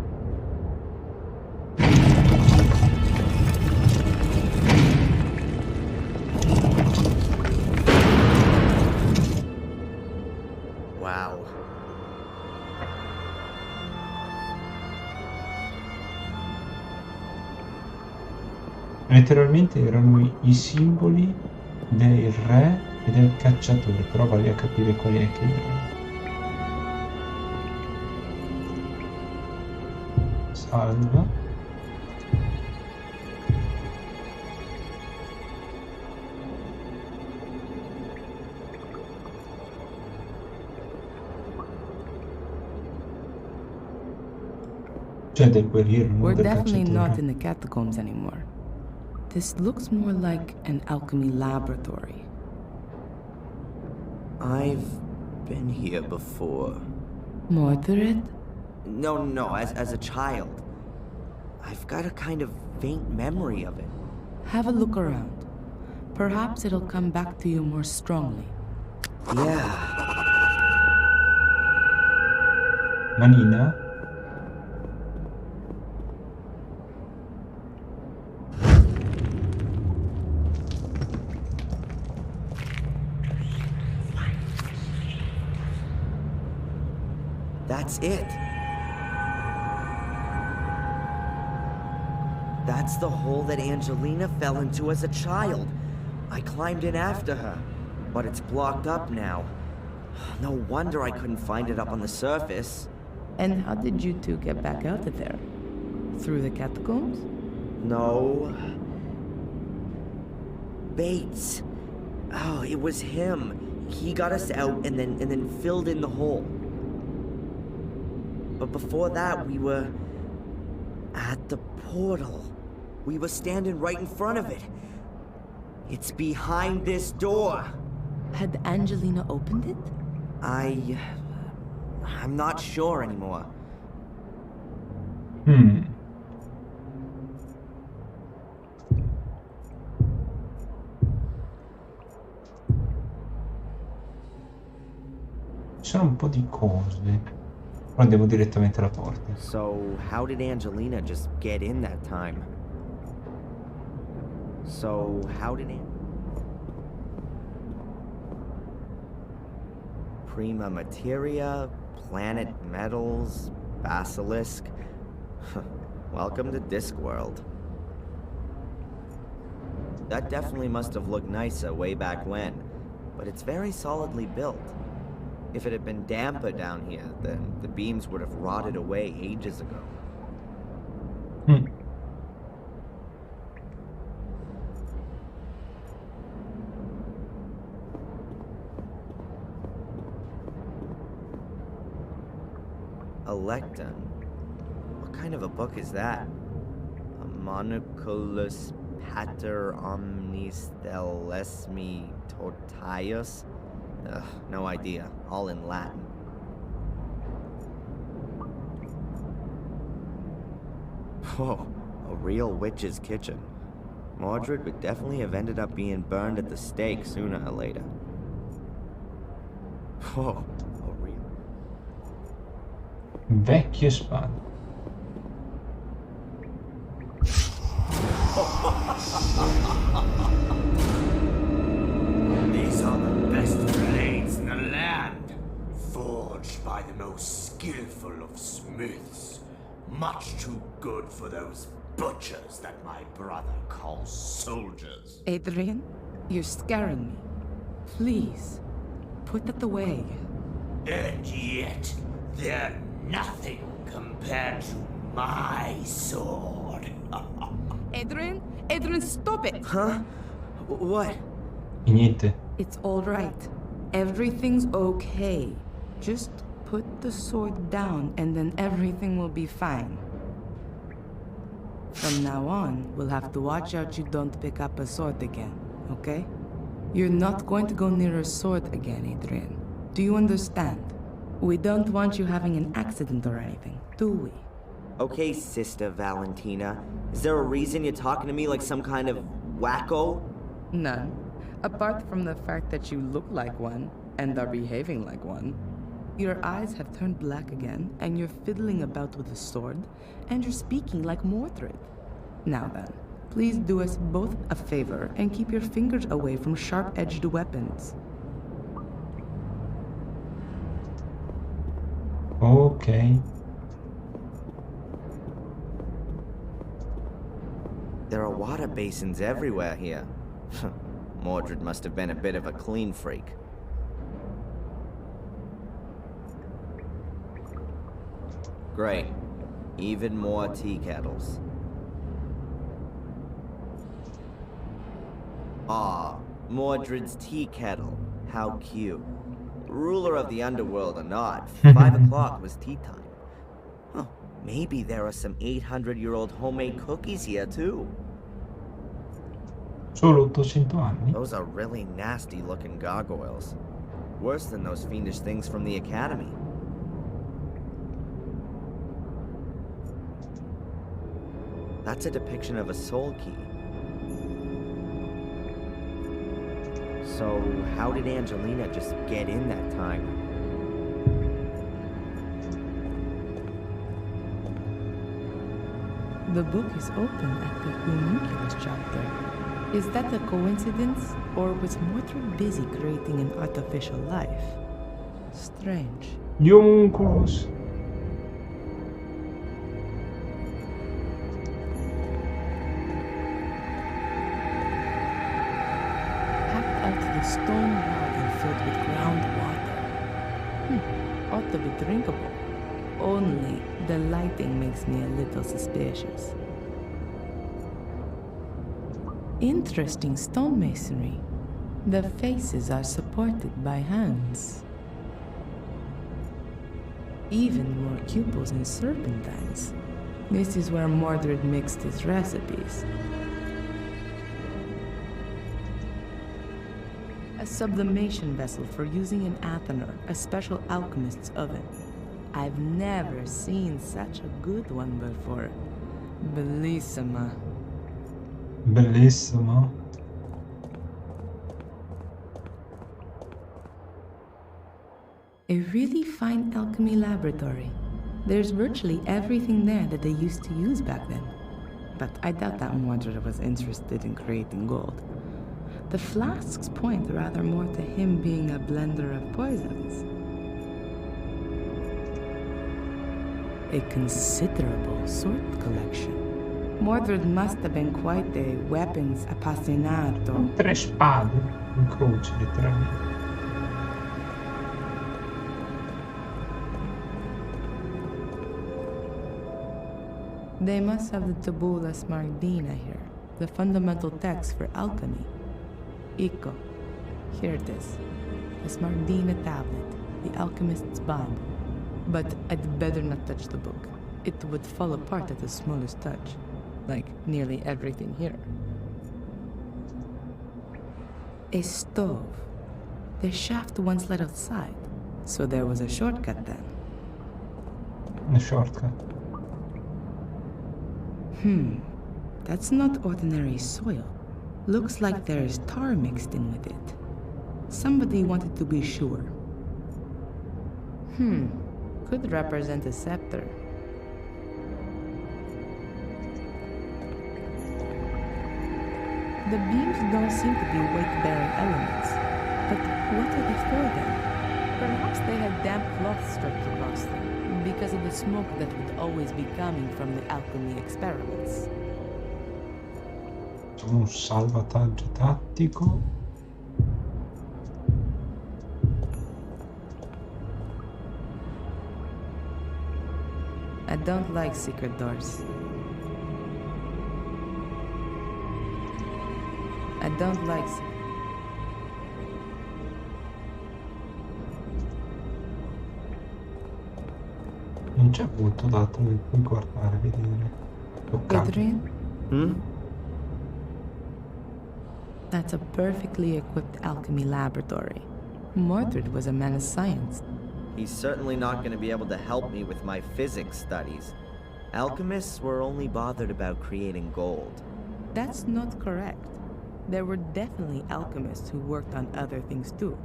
Wow. Letteralmente erano i simboli del re e del cacciatore, però voglio capire quali è che erano. Salva. Cioè del guerriero, non We're del definitely cacciatore. not in the catacombs anymore. This looks more like an alchemy laboratory. I've been here before. Mordred? No, as a child. I've got a kind of faint memory of it. Have a look around. Perhaps it'll come back to you more strongly. Yeah. Manina? That's it. That's the hole that Angelina fell into as a child. I climbed in after her, but it's blocked up now. No wonder I couldn't find it up on the surface. And how did you two get back out of there? Through the catacombs? No. Bates. Oh, it was him. He got us out and then filled in the hole. But before that, we were at the portal. We were standing right in front of it. It's behind this door. Had Angelina opened it? I'm not sure anymore. Ci sono un po' di cose. Però andiamo direttamente alla porta. So, how did Angelina just get in that time? Prima materia, planet metals, basilisk. Welcome to Discworld. That definitely must have looked nicer way back when, but it's very solidly built. If it had been damper down here, then the beams would have rotted away ages ago. A lectern? What kind of a book is that? A monoculus pater omnis delesmi totius? Ugh, no idea. All in Latin. Whoa, a real witch's kitchen. Mordred would definitely have ended up being burned at the stake sooner or later. Whoa, a real... Vecchie spade. These are the best blades in the land, forged by the most skillful of smiths. Much too good for those butchers that my brother calls soldiers. Adrian, you're scaring me. Please, put that away. And yet, they're nothing compared to my sword. Adrian, stop it! Huh? What? Niente. It's all right. Everything's okay. Just put the sword down and then everything will be fine. From now on, we'll have to watch out you don't pick up a sword again, okay? You're not going to go near a sword again, Adrian. Do you understand? We don't want you having an accident or anything, do we? Okay, Sister Valentina. Is there a reason you're talking to me like some kind of wacko? None. Apart from the fact that you look like one and are behaving like one. Your eyes have turned black again, and you're fiddling about with a sword, and you're speaking like Mordred. Now then, please do us both a favor and keep your fingers away from sharp-edged weapons. Ok. There are water basins everywhere here. Mordred must have been a bit of a clean freak. Great. Even more tea kettles. Ah, Mordred's tea kettle. How cute. Ruler of the underworld or not, 5 o'clock was tea time. Oh, maybe there are some 800-year-old homemade cookies here too. Solo 800 anni? Those are really nasty looking gargoyles. Worse than those fiendish things from the academy. That's a depiction of a soul key. So, how did Angelina just get in that time? The book is open at the homunculus chapter. Is that a coincidence, or was Mordred busy creating an artificial life? Strange. Gli homunculus. Packed out to the stone wall and filled with groundwater. Ought to be drinkable. Only the lighting makes me a little suspicious. Interesting stonemasonry. The faces are supported by hands. Even more cupels and serpentines. This is where Mordred mixed his recipes. A sublimation vessel for using in Athenor, a special alchemist's oven. I've never seen such a good one before. Bellissima. Bellissimo. A really fine alchemy laboratory. There's virtually everything there that they used to use back then. But I doubt that Mordred was interested in creating gold. The flasks point rather more to him being a blender of poisons. A considerable sword collection. Mordred must have been quite a weapons appassionato. 3 spade in croce, letteralmente. They must have the Tabula Smardina here, the fundamental text for alchemy. Ecco, here it is. The Smardina tablet, the alchemist's bond. But I'd better not touch the book. It would fall apart at the smallest touch, like nearly everything here. A stove. The shaft once led outside, so there was a shortcut then. A shortcut. That's not ordinary soil. Looks like there's tar mixed in with it. Somebody wanted to be sure. Could represent a scepter. The beams don't seem to be weight-bearing elements. But what are they for then? Perhaps they had damp cloth stretched across them, because of the smoke that would always be coming from the alchemy experiments. Un salvataggio tattico. I don't like secret doors. I don't like Non c'è molto d'altro che puoi guardare, vedere, toccare. Adrian? That's a perfectly equipped alchemy laboratory. Mordred was a man of science. He's certainly not going to be able to help me with my physics studies. Alchemists were only bothered about creating gold. That's not correct. There were definitely alchemists who worked on other things too.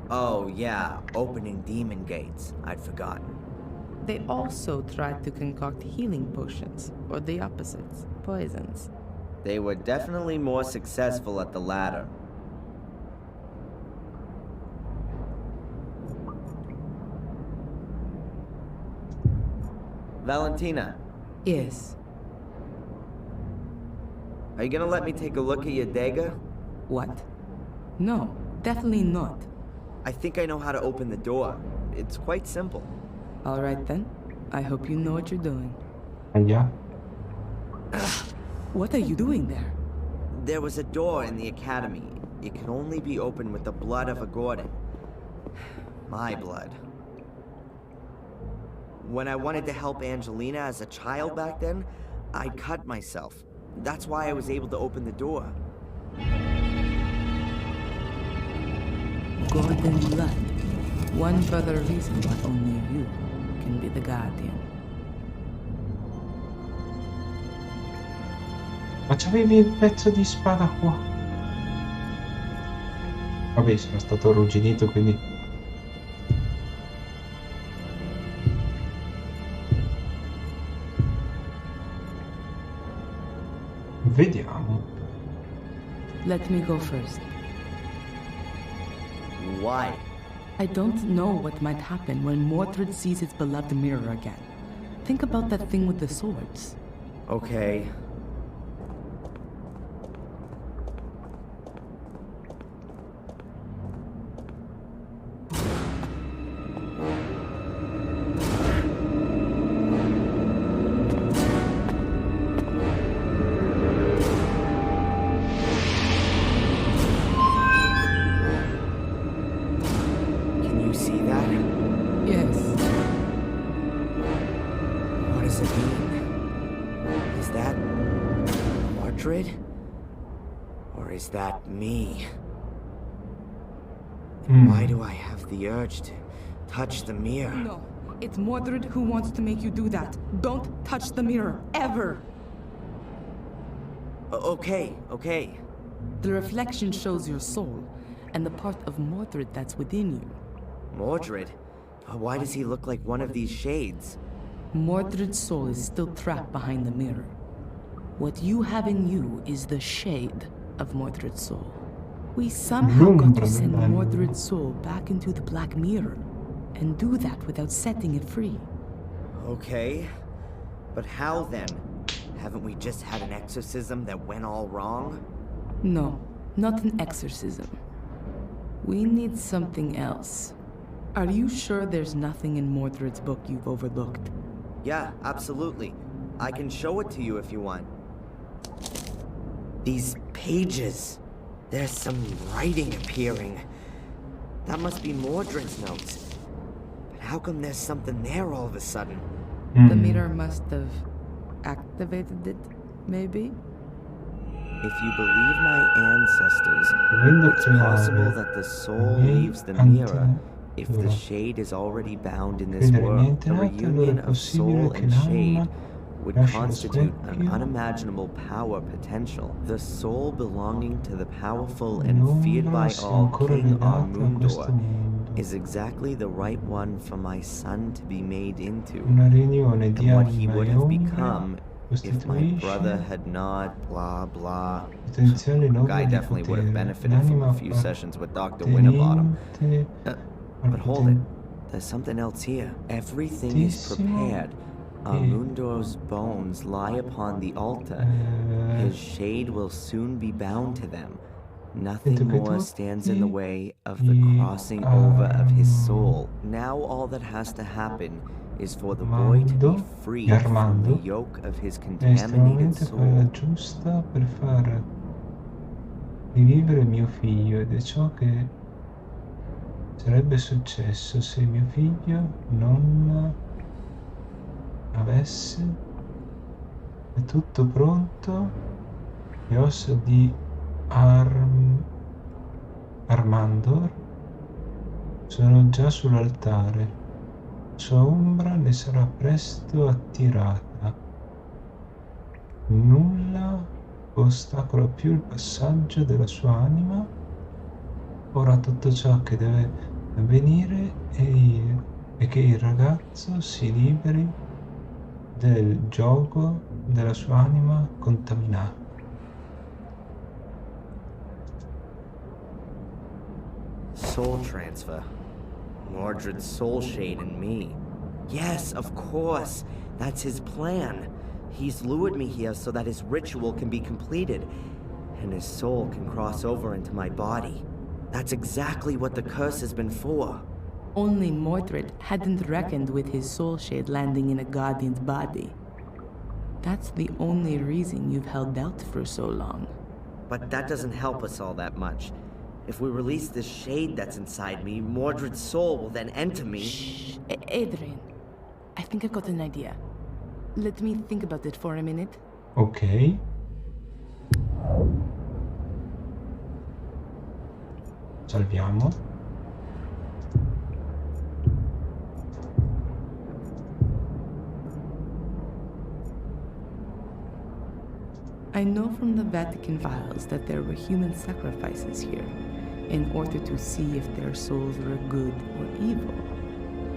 Oh, yeah, opening demon gates. I'd forgotten. They also tried to concoct healing potions, or the opposites, poisons. They were definitely more successful at the latter. Valentina, Yes. are you gonna let me take a look at your dagger? What? No, definitely not. I think I know how to open the door. It's quite simple. All right then. I hope you know what you're doing. Yeah. What are you doing there? There was a door in the academy. It can only be opened with the blood of a Gordon. My blood. When I wanted to help Angelina as a child back then, I cut myself. That's why I was able to open the door. Gordon blood. One further reason why only you can be the guardian. Ma c'avevi il pezzo di spada qua? Vabbè, sono stato arrugginito, quindi... Vediamo. Let me go first. Why? I don't know what might happen when Mordred sees his beloved mirror again. Think about that thing with the swords. Okay. Can you see that? Yes. What does it mean? Is that Mordred? Or is that me? And why do I have the urge to touch the mirror? No, it's Mordred who wants to make you do that. Don't touch the mirror, ever! Okay. The reflection shows your soul, and the part of Mordred that's within you. Mordred? Why does he look like one of these shades? Mordred's soul is still trapped behind the mirror. What you have in you is the shade of Mordred's soul. We somehow got to send Mordred's soul back into the Black Mirror, and do that without setting it free. Okay. But how then? Haven't we just had an exorcism that went all wrong? No, not an exorcism. We need something else. Are you sure there's nothing in Mordred's book you've overlooked? Yeah, absolutely. I can show it to you if you want. These pages. There's some writing appearing. That must be Mordred's notes. But how come there's something there all of a sudden? The mirror must have activated it, maybe? If you believe my ancestors, it's possible that the soul leaves the mirror if the shade is already bound in this world. A reunion of soul and shade would constitute an unimaginable power potential. The soul belonging to the powerful and feared by all King Armundor is exactly the right one for my son to be made into. And what he would have become if my brother had not, blah blah. Guy definitely would have benefited from a few sessions with Dr. Winterbottom. But hold it, there's something else here. Everything is prepared. Armundor's bones lie upon the altar. His shade will soon be bound to them. Nothing more stands in the way of the crossing over of his soul. Now all that has to happen is for the boy to be freed from the yoke of his contaminated soul. Giusta per far rivivere mio figlio, ed è ciò che sarebbe successo se mio figlio non avesse. È tutto pronto. Le ossa di Armandor sono già sull'altare. Sua ombra ne sarà presto attirata. Nulla ostacola più il passaggio della sua anima. Ora tutto ciò che deve avvenire è che il ragazzo si liberi del gioco della sua anima contaminata. Soul transfer. Mordred's soul shade in me. Yes, of course. That's his plan. He's lured me here so that his ritual can be completed, and his soul can cross over into my body. That's exactly what the curse has been for. Only Mordred hadn't reckoned with his soul shade landing in a guardian's body. That's the only reason you've held out for so long. But that doesn't help us all that much. If we release this shade that's inside me, Mordred's soul will then enter me. Shh. Adrian, I think I've got an idea. Let me think about it for a minute. Ok. Salviamo. I know from the Vatican files that there were human sacrifices here in order to see if their souls were good or evil.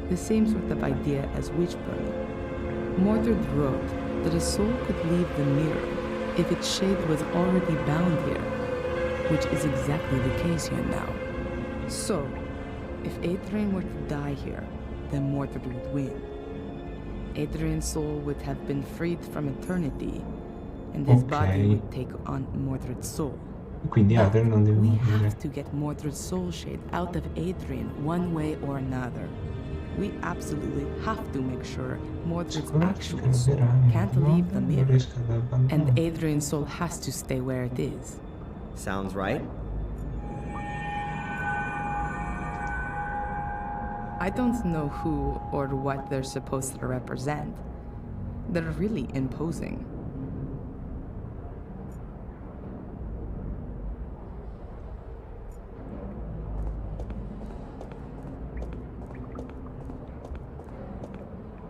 The same sort of idea as witch burning. Mordred wrote that a soul could leave the mirror if its shade was already bound here, which is exactly the case here now. So, if Adrian were to die here, then Mordred would win. Adrian's soul would have been freed from eternity, and his body would take on Mordred's soul. Quindi But Adrian non deve we morire. have to get Mordred's soul shade out of Adrian one way or another. We absolutely have to make sure Mordred's actual soul can't leave the mirror, and Adrian's soul has to stay where it is. Sounds right? I don't know who or what they're supposed to represent. They're really imposing.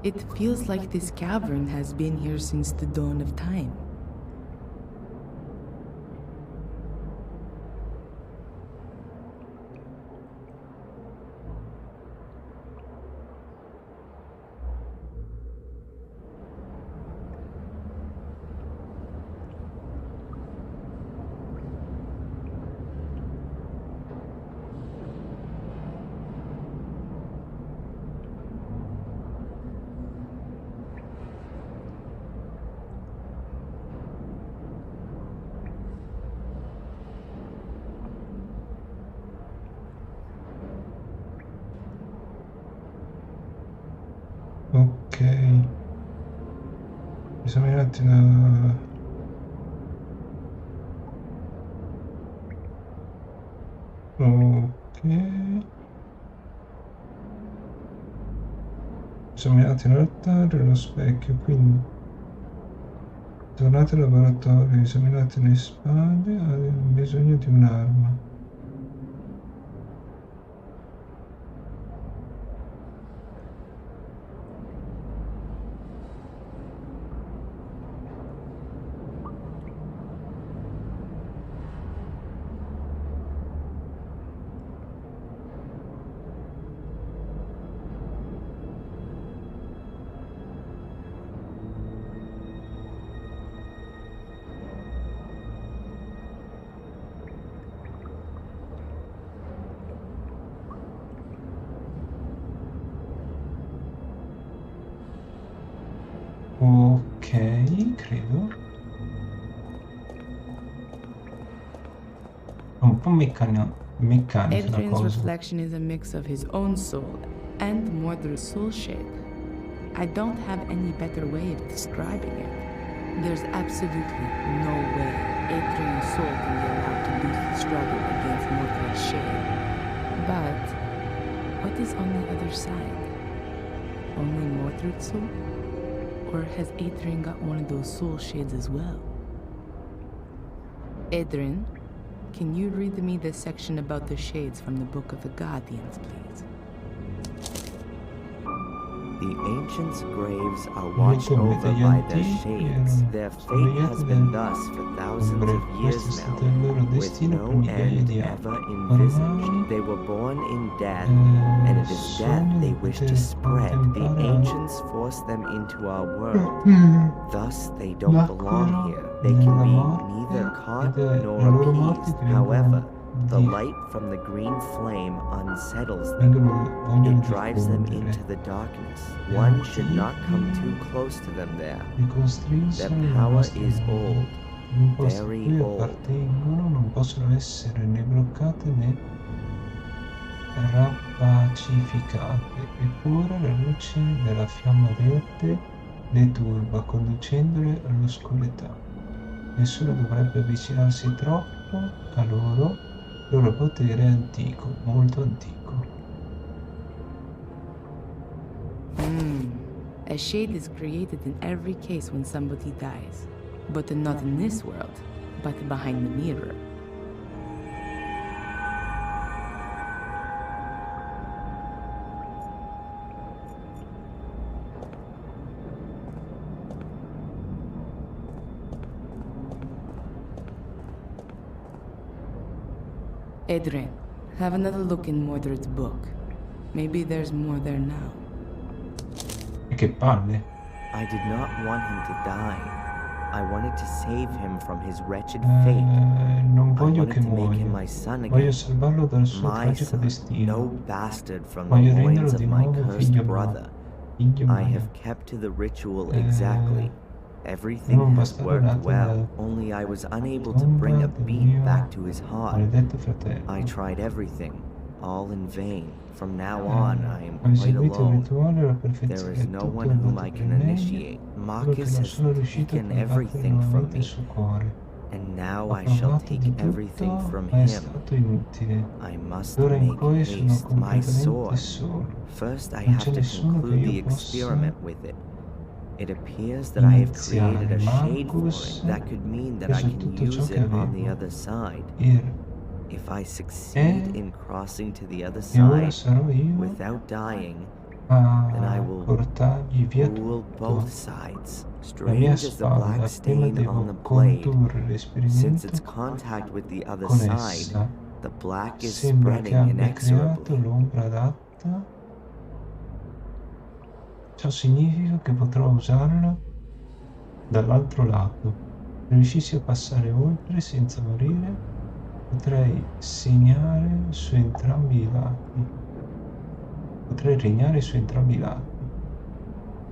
It feels like this cavern has been here since the dawn of time. Ok. Bisogna un attimo. Ok. Bisogna un attimo all'altare lo specchio, quindi tornate al laboratorio, esaminate le spade, avete bisogno di un'arma. Ok, credo. È un po' meccanica la Adrian's cosa. reflection is a mix of his own soul and Mordred's soul shade. I don't have any better way of describing it. There's absolutely no way Adrian's soul can be allowed to lose the struggle against Mordred's shade. But what is on the other side? Only Mordred's soul? Or has Adrian got one of those soul shades as well? Adrian, can you read me this section about the shades from the Book of the Guardians, please? The ancients' graves are watched over by their shades. Their fate has been thus for thousands of years now, with no end ever envisaged. They were born in death, and it is death they wish to spread. The ancients forced them into our world. Thus, they don't belong here. They can be neither caught nor appeased. However, the light from the green flame unsettles them. It drives them into the darkness. One should not come too close to them there. Their power is old, very old. Non possono essere né bloccate né rapacificate. Eppure la luce della fiamma verde le turba, conducendole all'oscurità. Nessuno dovrebbe avvicinarsi troppo a loro. Il loro potere è antico, molto antico. A shade is created in every case when somebody dies, but not in this world, but behind the mirror. Adrian, have another look in Mordred's book. Maybe there's more there now. E che palle. I did not want him to die. I wanted to save him from his wretched fate. Non I voglio wanted che to make him muoia. my son Voglio again. salvarlo dal suo My tragico son, no destino. bastard from the Voglio loins renderlo of di my nuovo cursed figlio brother. mio. Figlio I mio. have kept to the ritual exactly. Everything Non has bastardo worked nato well, dalla only I was unable to bring a tomba del beat mio back to his heart. maledetto fratello. I tried everything, all in vain. From now on, I am Ho quite eseguito il alone. rituale alla There perfezione. is no Tutto one è whom andato I per can meglio, initiate. solo che Marcus non has sono riuscito a taken combattere everything from nuovamente il me, suo cuore. and now Ho I shall provato take di everything tutto, from ma è him. stato inutile. I must D'ora in make poi sono haste. My completamente sword. solo. First, I Non have c'è to nessuno che conclude the io possa experiment with it. It appears that I have created iniziare. a shade for Marcus it that could mean that ha I preso can tutto ciò use che it on the avevo. other side. If I succeed in crossing to the other E ora side sarò io without dying, then I a will portargli via rule tutto. both sides. La mia Strange as the spalla, black prima stain on the devo blade. condurre Since its l'esperimento contact with the other con side, essa. the black is Sembra che spreading abbia creato inexorably. l'ombra adatta. Ciò significa che potrò usarla dall'altro lato. Se riuscissi a passare oltre senza morire, potrei segnare su entrambi i lati. Potrei regnare su entrambi i lati.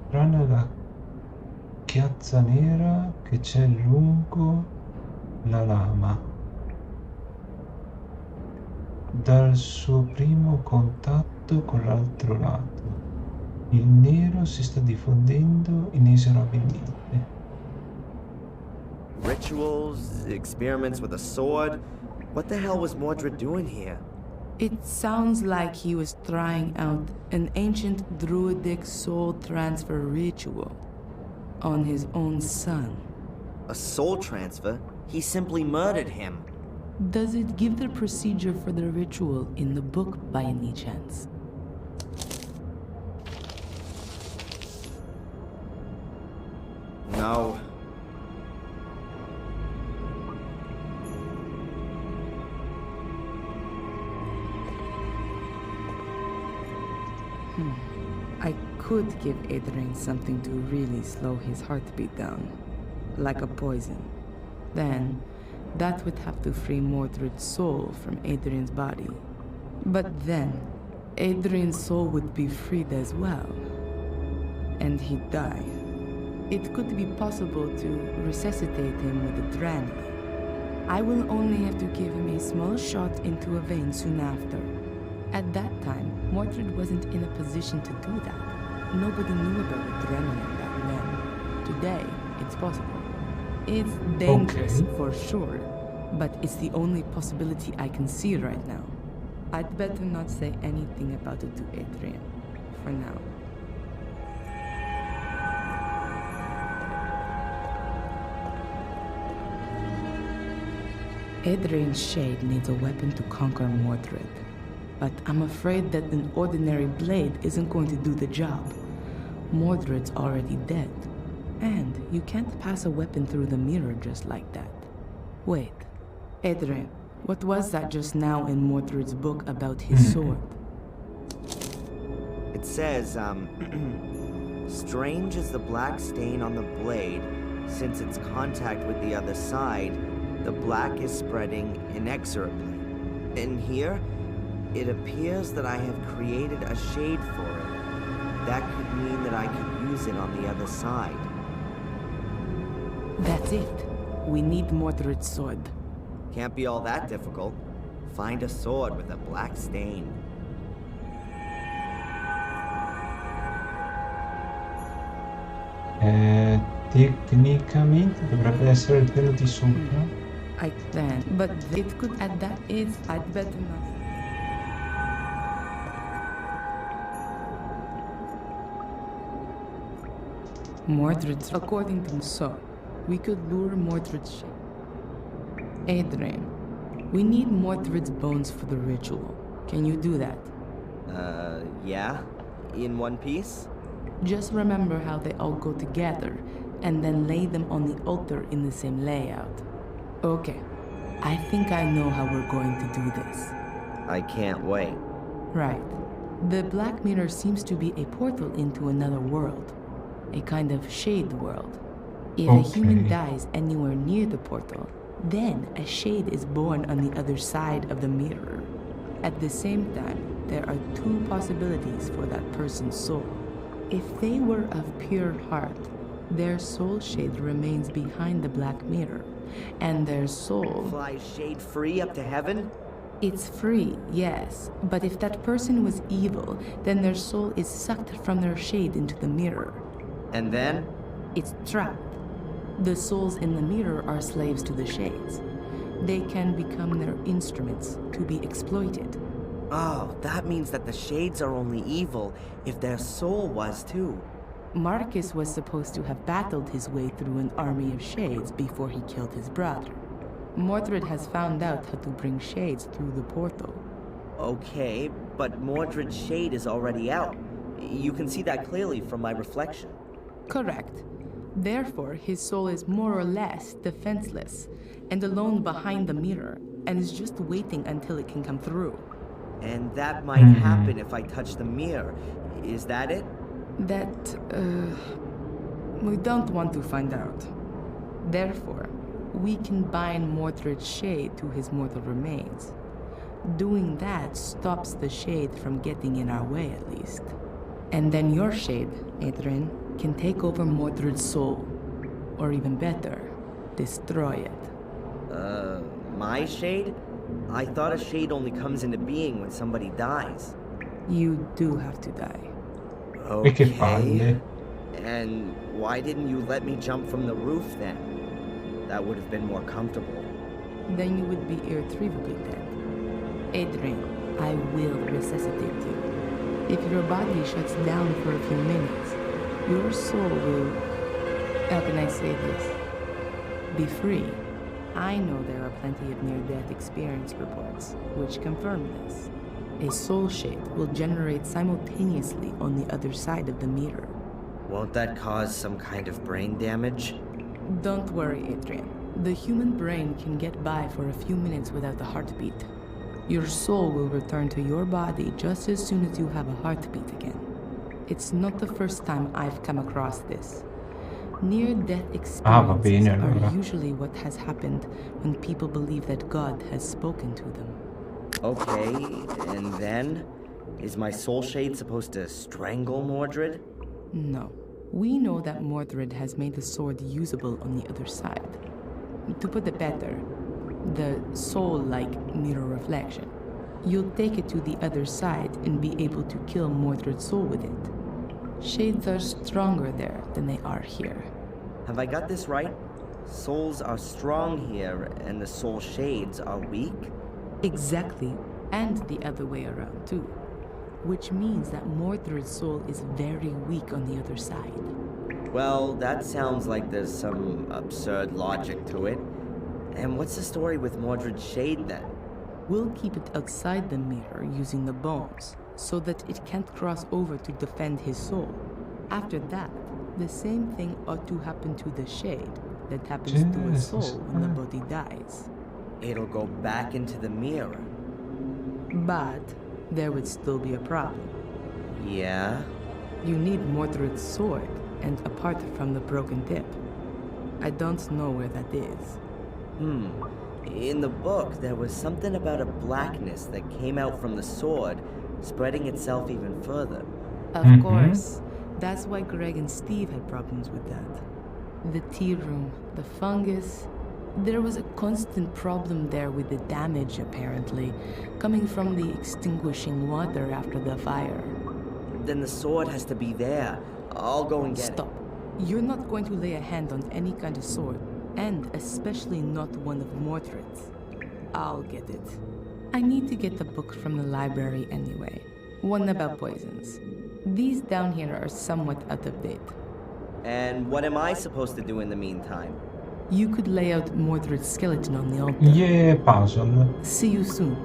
Tranne la chiazza nera che c'è lungo la lama. Dal suo primo contatto con l'altro lato, il nero si sta diffondendo inesorabilmente. Rituals, experiments with a sword. What the hell was Mordred doing here? It sounds like he was trying out an ancient druidic soul transfer ritual on his own son. A soul transfer? He simply murdered him. Does it give the procedure for the ritual in the book by any chance? No. I could give Adrian something to really slow his heartbeat down, like a poison. Then, that would have to free Mordred's soul from Adrian's body. But then, Adrian's soul would be freed as well. And he'd die. It could be possible to resuscitate him with adrenaline. I will only have to give him a small shot into a vein soon after. At that time, Mordred wasn't in a position to do that. Nobody knew about adrenaline back then. Today, it's possible. It's dangerous for sure, but it's the only possibility I can see right now. I'd better not say anything about it to Adrian, for now. Adrian's shade needs a weapon to conquer Mordred. But I'm afraid that an ordinary blade isn't going to do the job. Mordred's already dead. And you can't pass a weapon through the mirror just like that. Wait, Adrian, what was that just now in Mordred's book about his sword? It says, strange as the black stain on the blade, since its contact with the other side, the black is spreading inexorably. In here, it appears that I have created a shade for it. That could mean that I could use it on the other side. That's it. We need Mordred's sword. Can't be all that difficult. Find a sword with a black stain. Tecnicamente dovrebbe essere il piano di sopra. I can, but it could add that is, I'd better not. Mordred's, according to so, we could lure Mordred's shape. Adrian, we need Mordred's bones for the ritual. Can you do that? Yeah? In one piece? Just remember how they all go together, and then lay them on the altar in the same layout. Okay, I think I know how we're going to do this. I can't wait. Right. The Black Mirror seems to be a portal into another world. A kind of shade world. If a human Okay. dies anywhere near the portal, then a shade is born on the other side of the mirror. At the same time, there are two possibilities for that person's soul. If they were of pure heart, their soul shade remains behind the Black Mirror, and their soul... Fly shade free up to heaven? It's free, yes, but if that person was evil, then their soul is sucked from their shade into the mirror. And then? It's trapped. The souls in the mirror are slaves to the shades. They can become their instruments to be exploited. Oh, that means that the shades are only evil if their soul was too. Marcus was supposed to have battled his way through an army of shades before he killed his brother. Mordred has found out how to bring shades through the portal. Okay, but Mordred's shade is already out. You can see that clearly from my reflection. Correct. Therefore, his soul is more or less defenseless and alone behind the mirror and is just waiting until it can come through. And that might happen if I touch the mirror. Is that it? We don't want to find out. Therefore, we can bind Mordred's shade to his mortal remains. Doing that stops the shade from getting in our way, at least. And then your shade, Adrian, can take over Mordred's soul. Or even better, destroy it. My shade? I thought a shade only comes into being when somebody dies. You do have to die. E che Okay. palle. And why didn't you let me jump from the roof then? That would have been more comfortable. Then you would be irretrievably dead. Adrian, I will resuscitate you. If your body shuts down for a few minutes, your soul will... How can I say this? Be free. I know there are plenty of near-death experience reports which confirm this. A soul shade will generate simultaneously on the other side of the mirror. Won't that cause some kind of brain damage? Don't worry, Adrian. The human brain can get by for a few minutes without a heartbeat. Your soul will return to your body just as soon as you have a heartbeat again. It's not the first time I've come across this. Near-death va bene, experiences allora. are usually what has happened when people believe that God has spoken to them. Okay, and then? Is my soul shade supposed to strangle Mordred? No. We know that Mordred has made the sword usable on the other side. To put it better, the soul-like mirror reflection. You'll take it to the other side and be able to kill Mordred's soul with it. Shades are stronger there than they are here. Have I got this right? Souls are strong here, and the soul shades are weak? Exactly, and the other way around too. Which means that Mordred's soul is very weak on the other side. Well, that sounds like there's some absurd logic to it. And what's the story with Mordred's shade then? We'll keep it outside the mirror using the bones, so that it can't cross over to defend his soul. After that, the same thing ought to happen to the shade that happens to a Jesus. soul when the body dies. It'll go back into the mirror. But there would still be a problem. Yeah? You need Mordred's sword, and apart from the broken tip. I don't know where that is. In the book, there was something about a blackness that came out from the sword, spreading itself even further. Of course. That's why Greg and Steve had problems with that. The tea room, the fungus. There was a constant problem there with the damage, apparently, coming from the extinguishing water after the fire. Then the sword has to be there. I'll go and get Stop. You're not going to lay a hand on any kind of sword, and especially not one of Mordred's. I'll get it. I need to get the book from the library anyway. One about poisons. These down here are somewhat out of date. it. And what am I supposed to do in the meantime? You could lay out Mordred's skeleton on the altar. Yeah, puzzle. See you soon.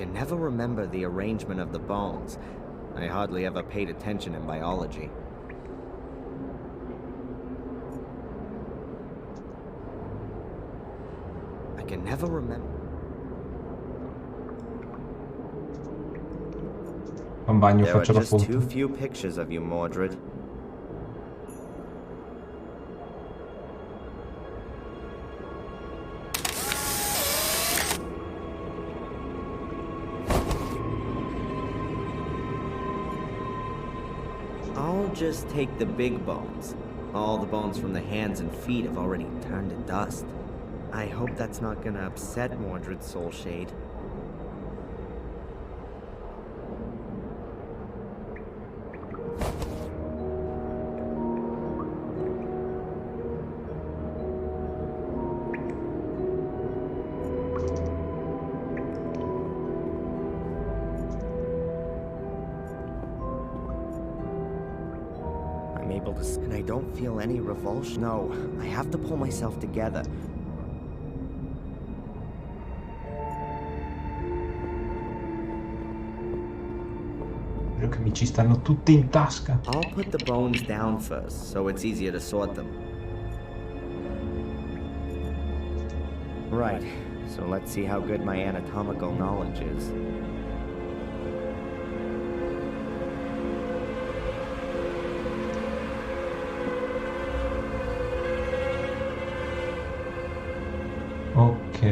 can never remember the arrangement of the bones. I hardly ever paid attention in biology. I can never remember. Un bagno, There are faccio la just too foto. few pictures of you, Mordred. I'll just take the big bones. All the bones from the hands and feet have already turned to dust. I hope that's not gonna upset Mordred's soul shade. I'm able to, and I don't feel any revulsion. No, I have to pull myself together. Vedo che mi ci stanno tutte in tasca. I'll put the bones down first, so it's easier to sort them. Right, so let's see how good my anatomical knowledge is. Ok.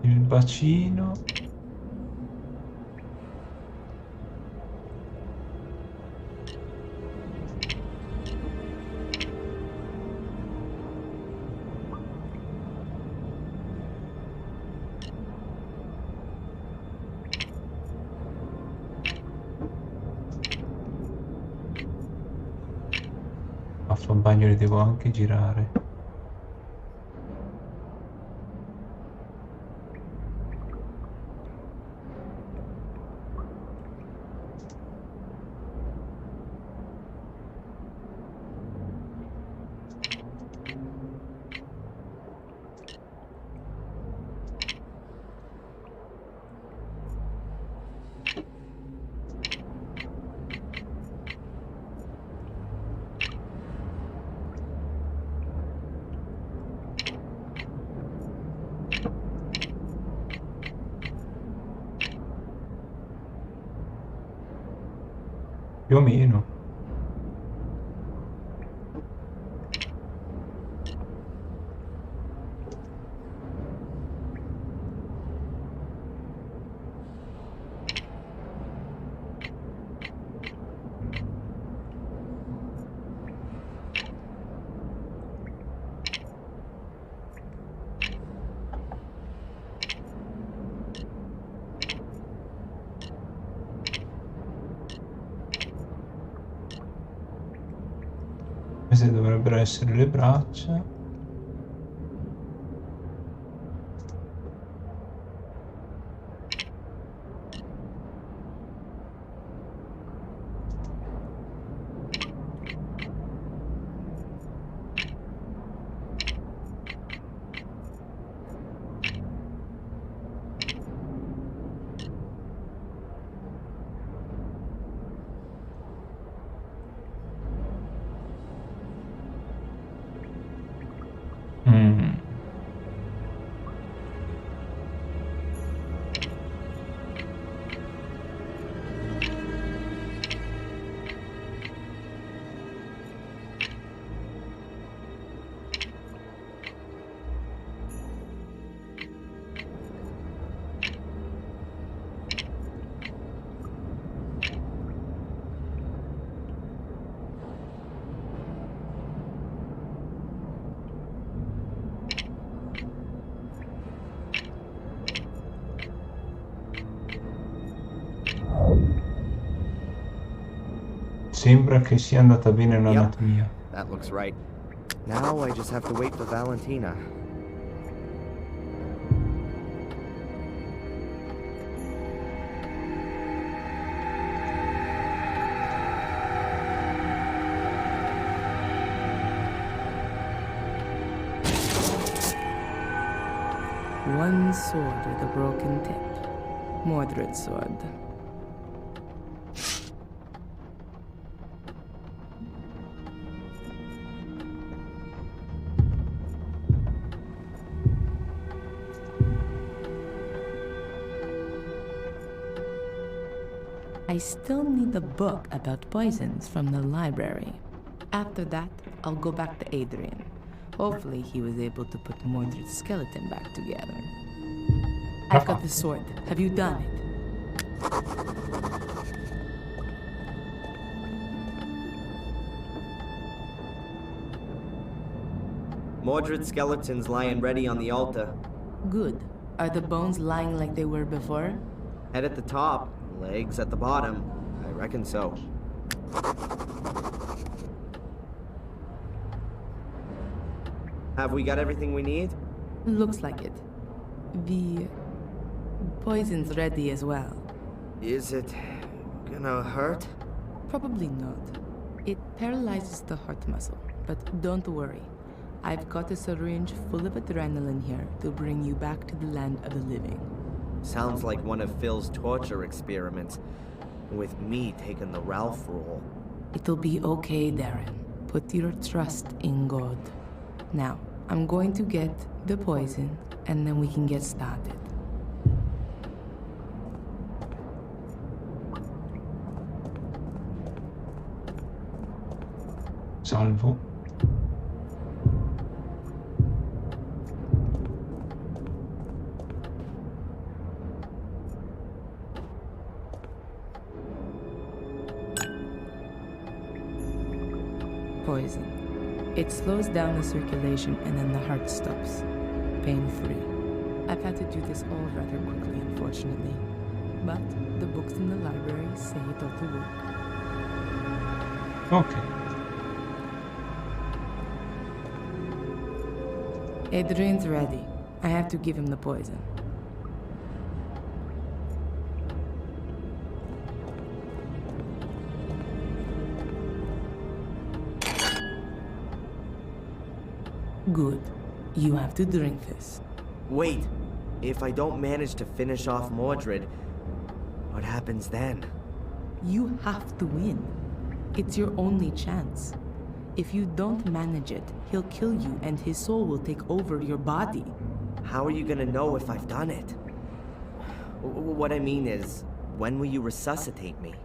Il bacino. A un bagno li devo anche girare. Più o meno. Queste dovrebbero essere le braccia. Sembra che sia andata bene l'anatomia. That looks right. Now I just have to wait for Valentina. One sword with a broken tip. Mordred's sword. I still need the book about poisons from the library. After that, I'll go back to Adrian. Hopefully he was able to put Mordred's skeleton back together. I've got the sword. Have you done it? Mordred's skeleton's lying ready on the altar. Good. Are the bones lying like they were before? Head at the top, legs at the bottom. I reckon so. Have we got everything we need? Looks like it. The poison's ready as well. Is it gonna hurt? Probably not. It paralyzes the heart muscle, but don't worry. I've got a syringe full of adrenaline here to bring you back to the land of the living. Sounds like one of Phil's torture experiments, with me taking the Ralph role. It'll be okay, Darren. Put your trust in God. Now, I'm going to get the poison, and then we can get started. Salvo. Poison. It slows down the circulation and then the heart stops. Pain-free. I've had to do this all rather quickly, unfortunately. But the books in the library say it ought to work. Ok. Adrian's ready. I have to give him the poison. Good. You have to drink this. Wait, if I don't manage to finish off Mordred, what happens then? You have to win. It's your only chance. If you don't manage it, he'll kill you and his soul will take over your body. How are you gonna know if I've done it? What I mean is, when will you resuscitate me?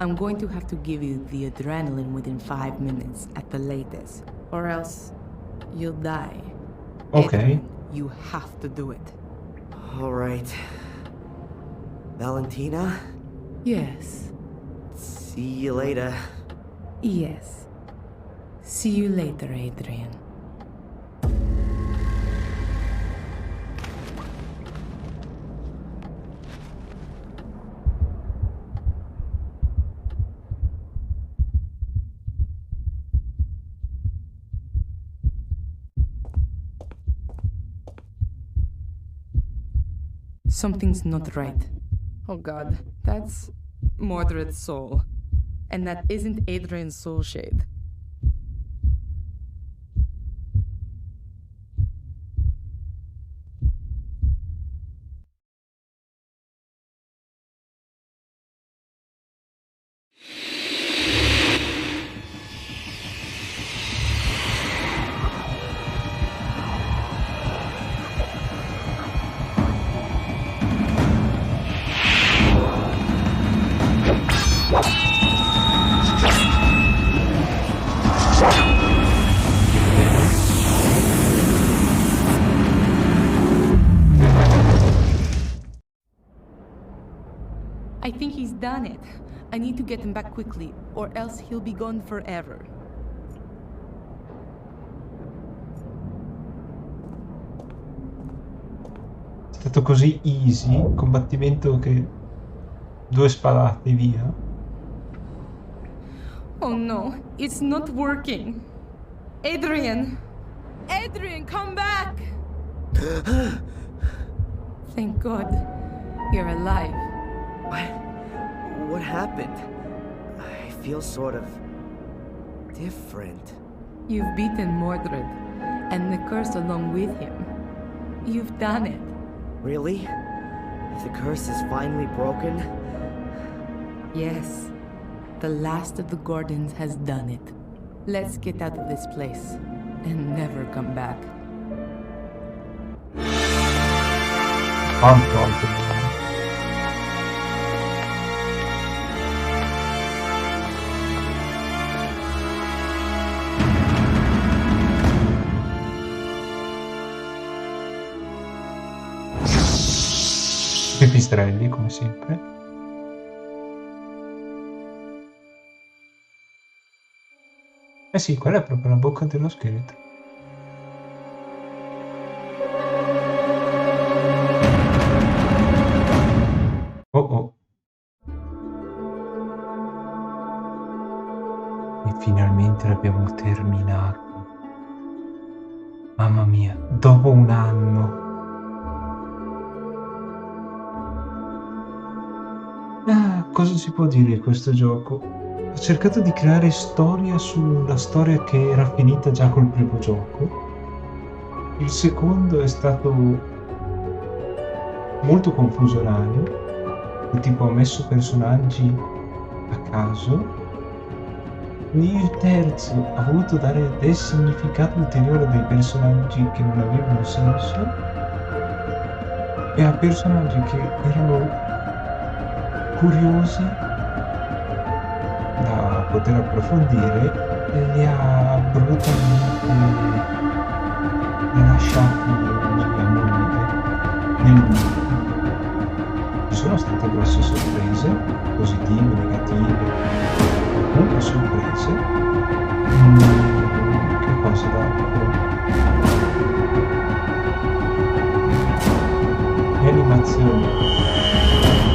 I'm going to have to give you the adrenaline within 5 minutes at the latest, or else you'll die. Okay. Adrian, you have to do it. All right. Valentina? Yes. See you later. Yes. See you later, Adrian. Something's not right. Oh god, that's Mordred's soul. And that isn't Adrian's soul shade. I think he's done it. I need to get him back quickly, or else he'll be gone forever. È stato così easy, combattimento che 2 spadate via. Oh no, it's not working. Adrian! Adrian, come back! Thank God, you're alive. What happened? I feel sort of different. You've beaten Mordred, and the curse along with him. You've done it. Really? The curse is finally broken? Yes, the last of the Gordons has done it. Let's get out of this place and never come back. Quanto alto il nome. Pipistrelli, come sempre. Eh sì, quella è proprio la bocca dello scheletro. Oh oh. E finalmente l'abbiamo terminato. Mamma mia, dopo un anno. Cosa si può dire di questo gioco? Ho cercato di creare storia sulla storia che era finita già col primo gioco. Il secondo è stato molto confusionario, tipo ho messo personaggi a caso. Il terzo ha voluto dare del significato ulteriore a dei personaggi che non avevano senso e a personaggi che erano curiosi da poter approfondire e li ha brutalmente lasciati via morire nel buio. Ci sono state grosse sorprese, positive, negative, comunque sorprese. Che cosa d'altro? Le animazioni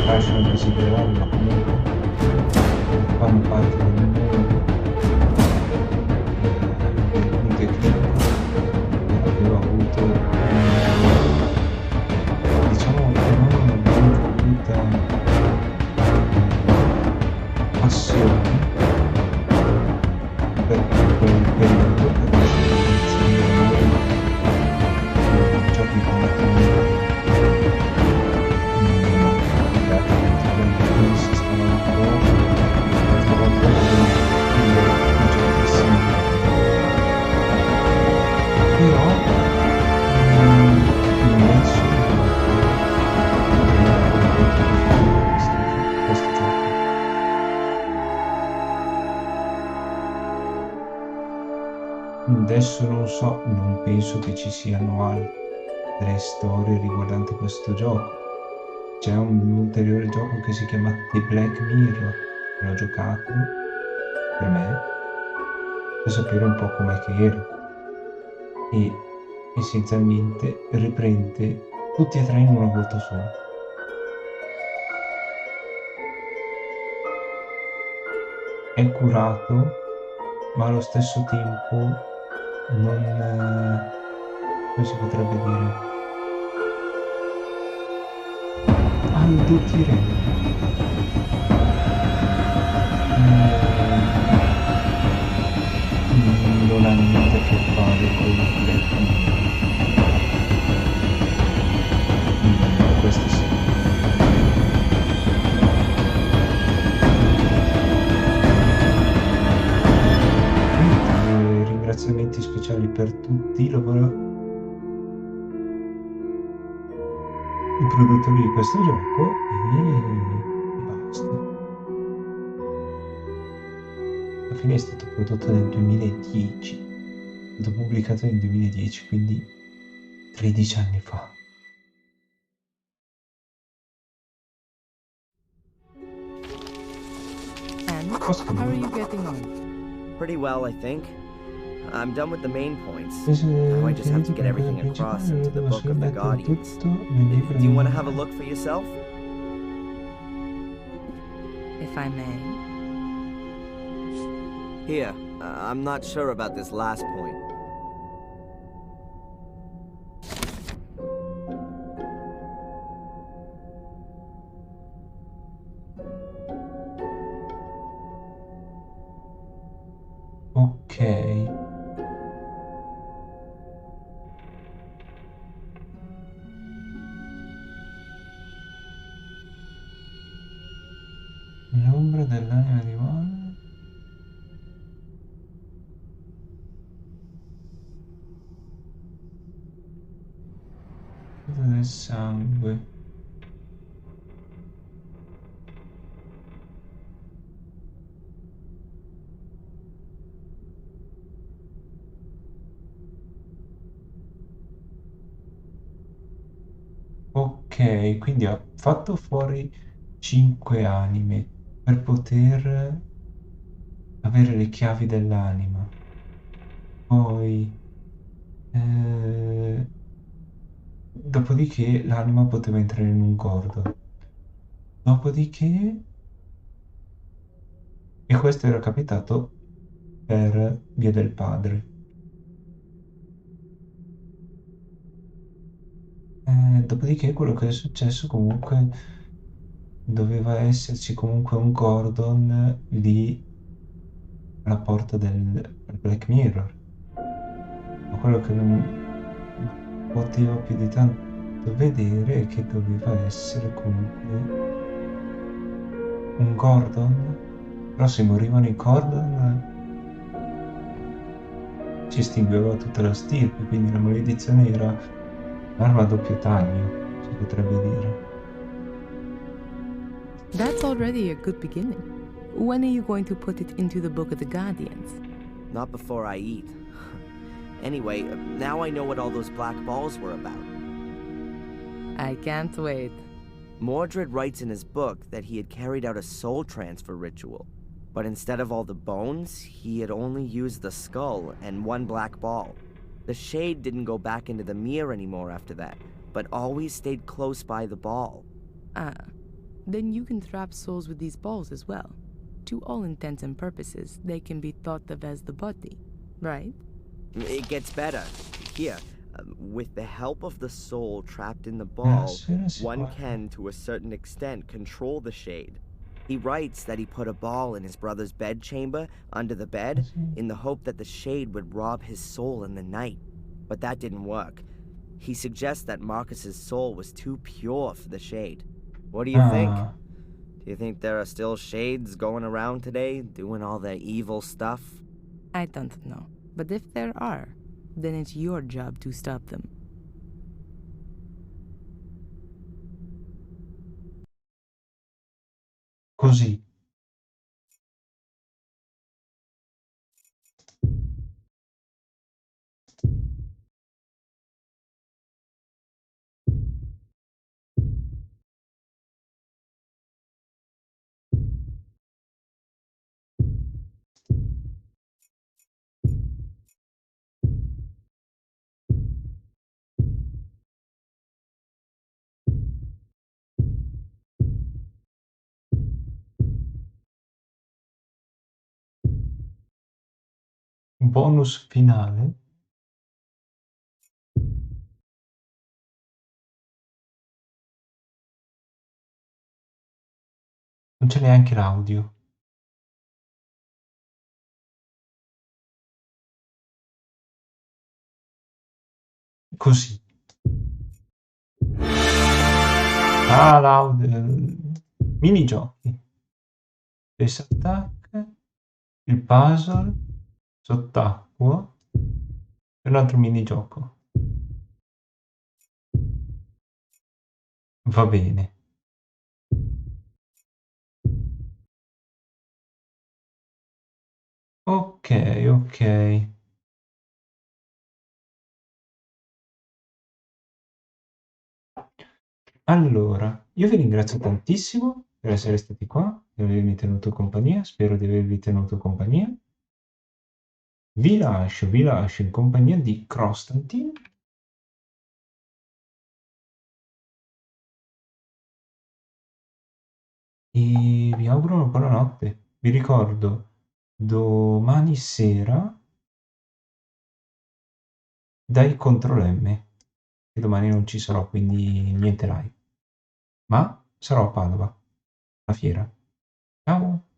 lasciano desiderare, ma comunque fanno parte del mondo. Un tecnico che aveva avuto diciamo non una avuta passione per quel periodo, per iniziando noi giochi combattimento. Si stanno un po' altre volte i giochi simili, però non sono questo gioco. Adesso non so, non penso che ci siano altre storie riguardanti questo gioco. C'è un ulteriore gioco che si chiama The Black Mirror, che l'ho giocato per me, per sapere un po' com'è che era. E essenzialmente riprende tutti e tre in una volta sola. È curato, ma allo stesso tempo non... come si potrebbe dire? Aldotirello. Non ha niente a che fare con il Black Mirror. Questo sì. Quindi, ringraziamenti speciali per tutti i produttori di questo gioco e basta. Alla fine è stato prodotto nel 2010, è stato pubblicato nel 2010, quindi 13 anni fa. And how are you getting on? Pretty well, I think. I'm done with the main points. Now I just have to get everything across into the Book of the Guardians. Do you want to have a look for yourself? If I may. Here, I'm not sure about this last point. Ok. Odore dell'anima di mare. Odore del sangue. Ok, quindi ha fatto fuori 5 anime per poter avere le chiavi dell'anima. Poi, dopodiché l'anima poteva entrare in un gordo. Dopodiché, e questo era capitato per via del padre. Dopodiché quello che è successo comunque doveva esserci comunque un Gordon lì alla porta del Black Mirror. Ma quello che non poteva più di tanto vedere è che doveva essere comunque un Gordon. Però se morivano i Gordon si estingueva tutta la stirpe, quindi la maledizione era un'arma a doppio taglio, si potrebbe dire. That's already a good beginning. When are you going to put it into the Book of the Guardians? Not before I eat. Anyway, now I know what all those black balls were about. I can't wait. Mordred writes in his book that he had carried out a soul transfer ritual, but instead of all the bones, he had only used the skull and one black ball. The shade didn't go back into the mirror anymore after that, but always stayed close by the ball. Ah, then you can trap souls with these balls as well. To all intents and purposes, they can be thought of as the body, right? It gets better. Here, with the help of the soul trapped in the ball, Buonasera, one signora. can, to a certain extent, control the shade. He writes that he put a ball in his brother's bedchamber under the bed in the hope that the shade would rob his soul in the night. But that didn't work. He suggests that Marcus's soul was too pure for the shade. What do you think? Ah, Do you think there are still shades going around today, doing all their evil stuff? I don't know. But if there are, then it's your job to stop them. così. Bonus finale. Non c'è neanche l'audio. Così. Ah, l'audio. Minigiochi. Face attack. Il puzzle. Sott'acqua. E un altro minigioco. Va bene. Ok, ok. Allora, io vi ringrazio tantissimo per essere stati qua, per avermi tenuto compagnia, spero di avervi tenuto compagnia. Vi lascio in compagnia di Crostantin. E vi auguro una buona notte. Vi ricordo, domani sera dai Ctrl M, che domani non ci sarò, quindi niente live. Ma sarò a Padova, alla fiera. Ciao!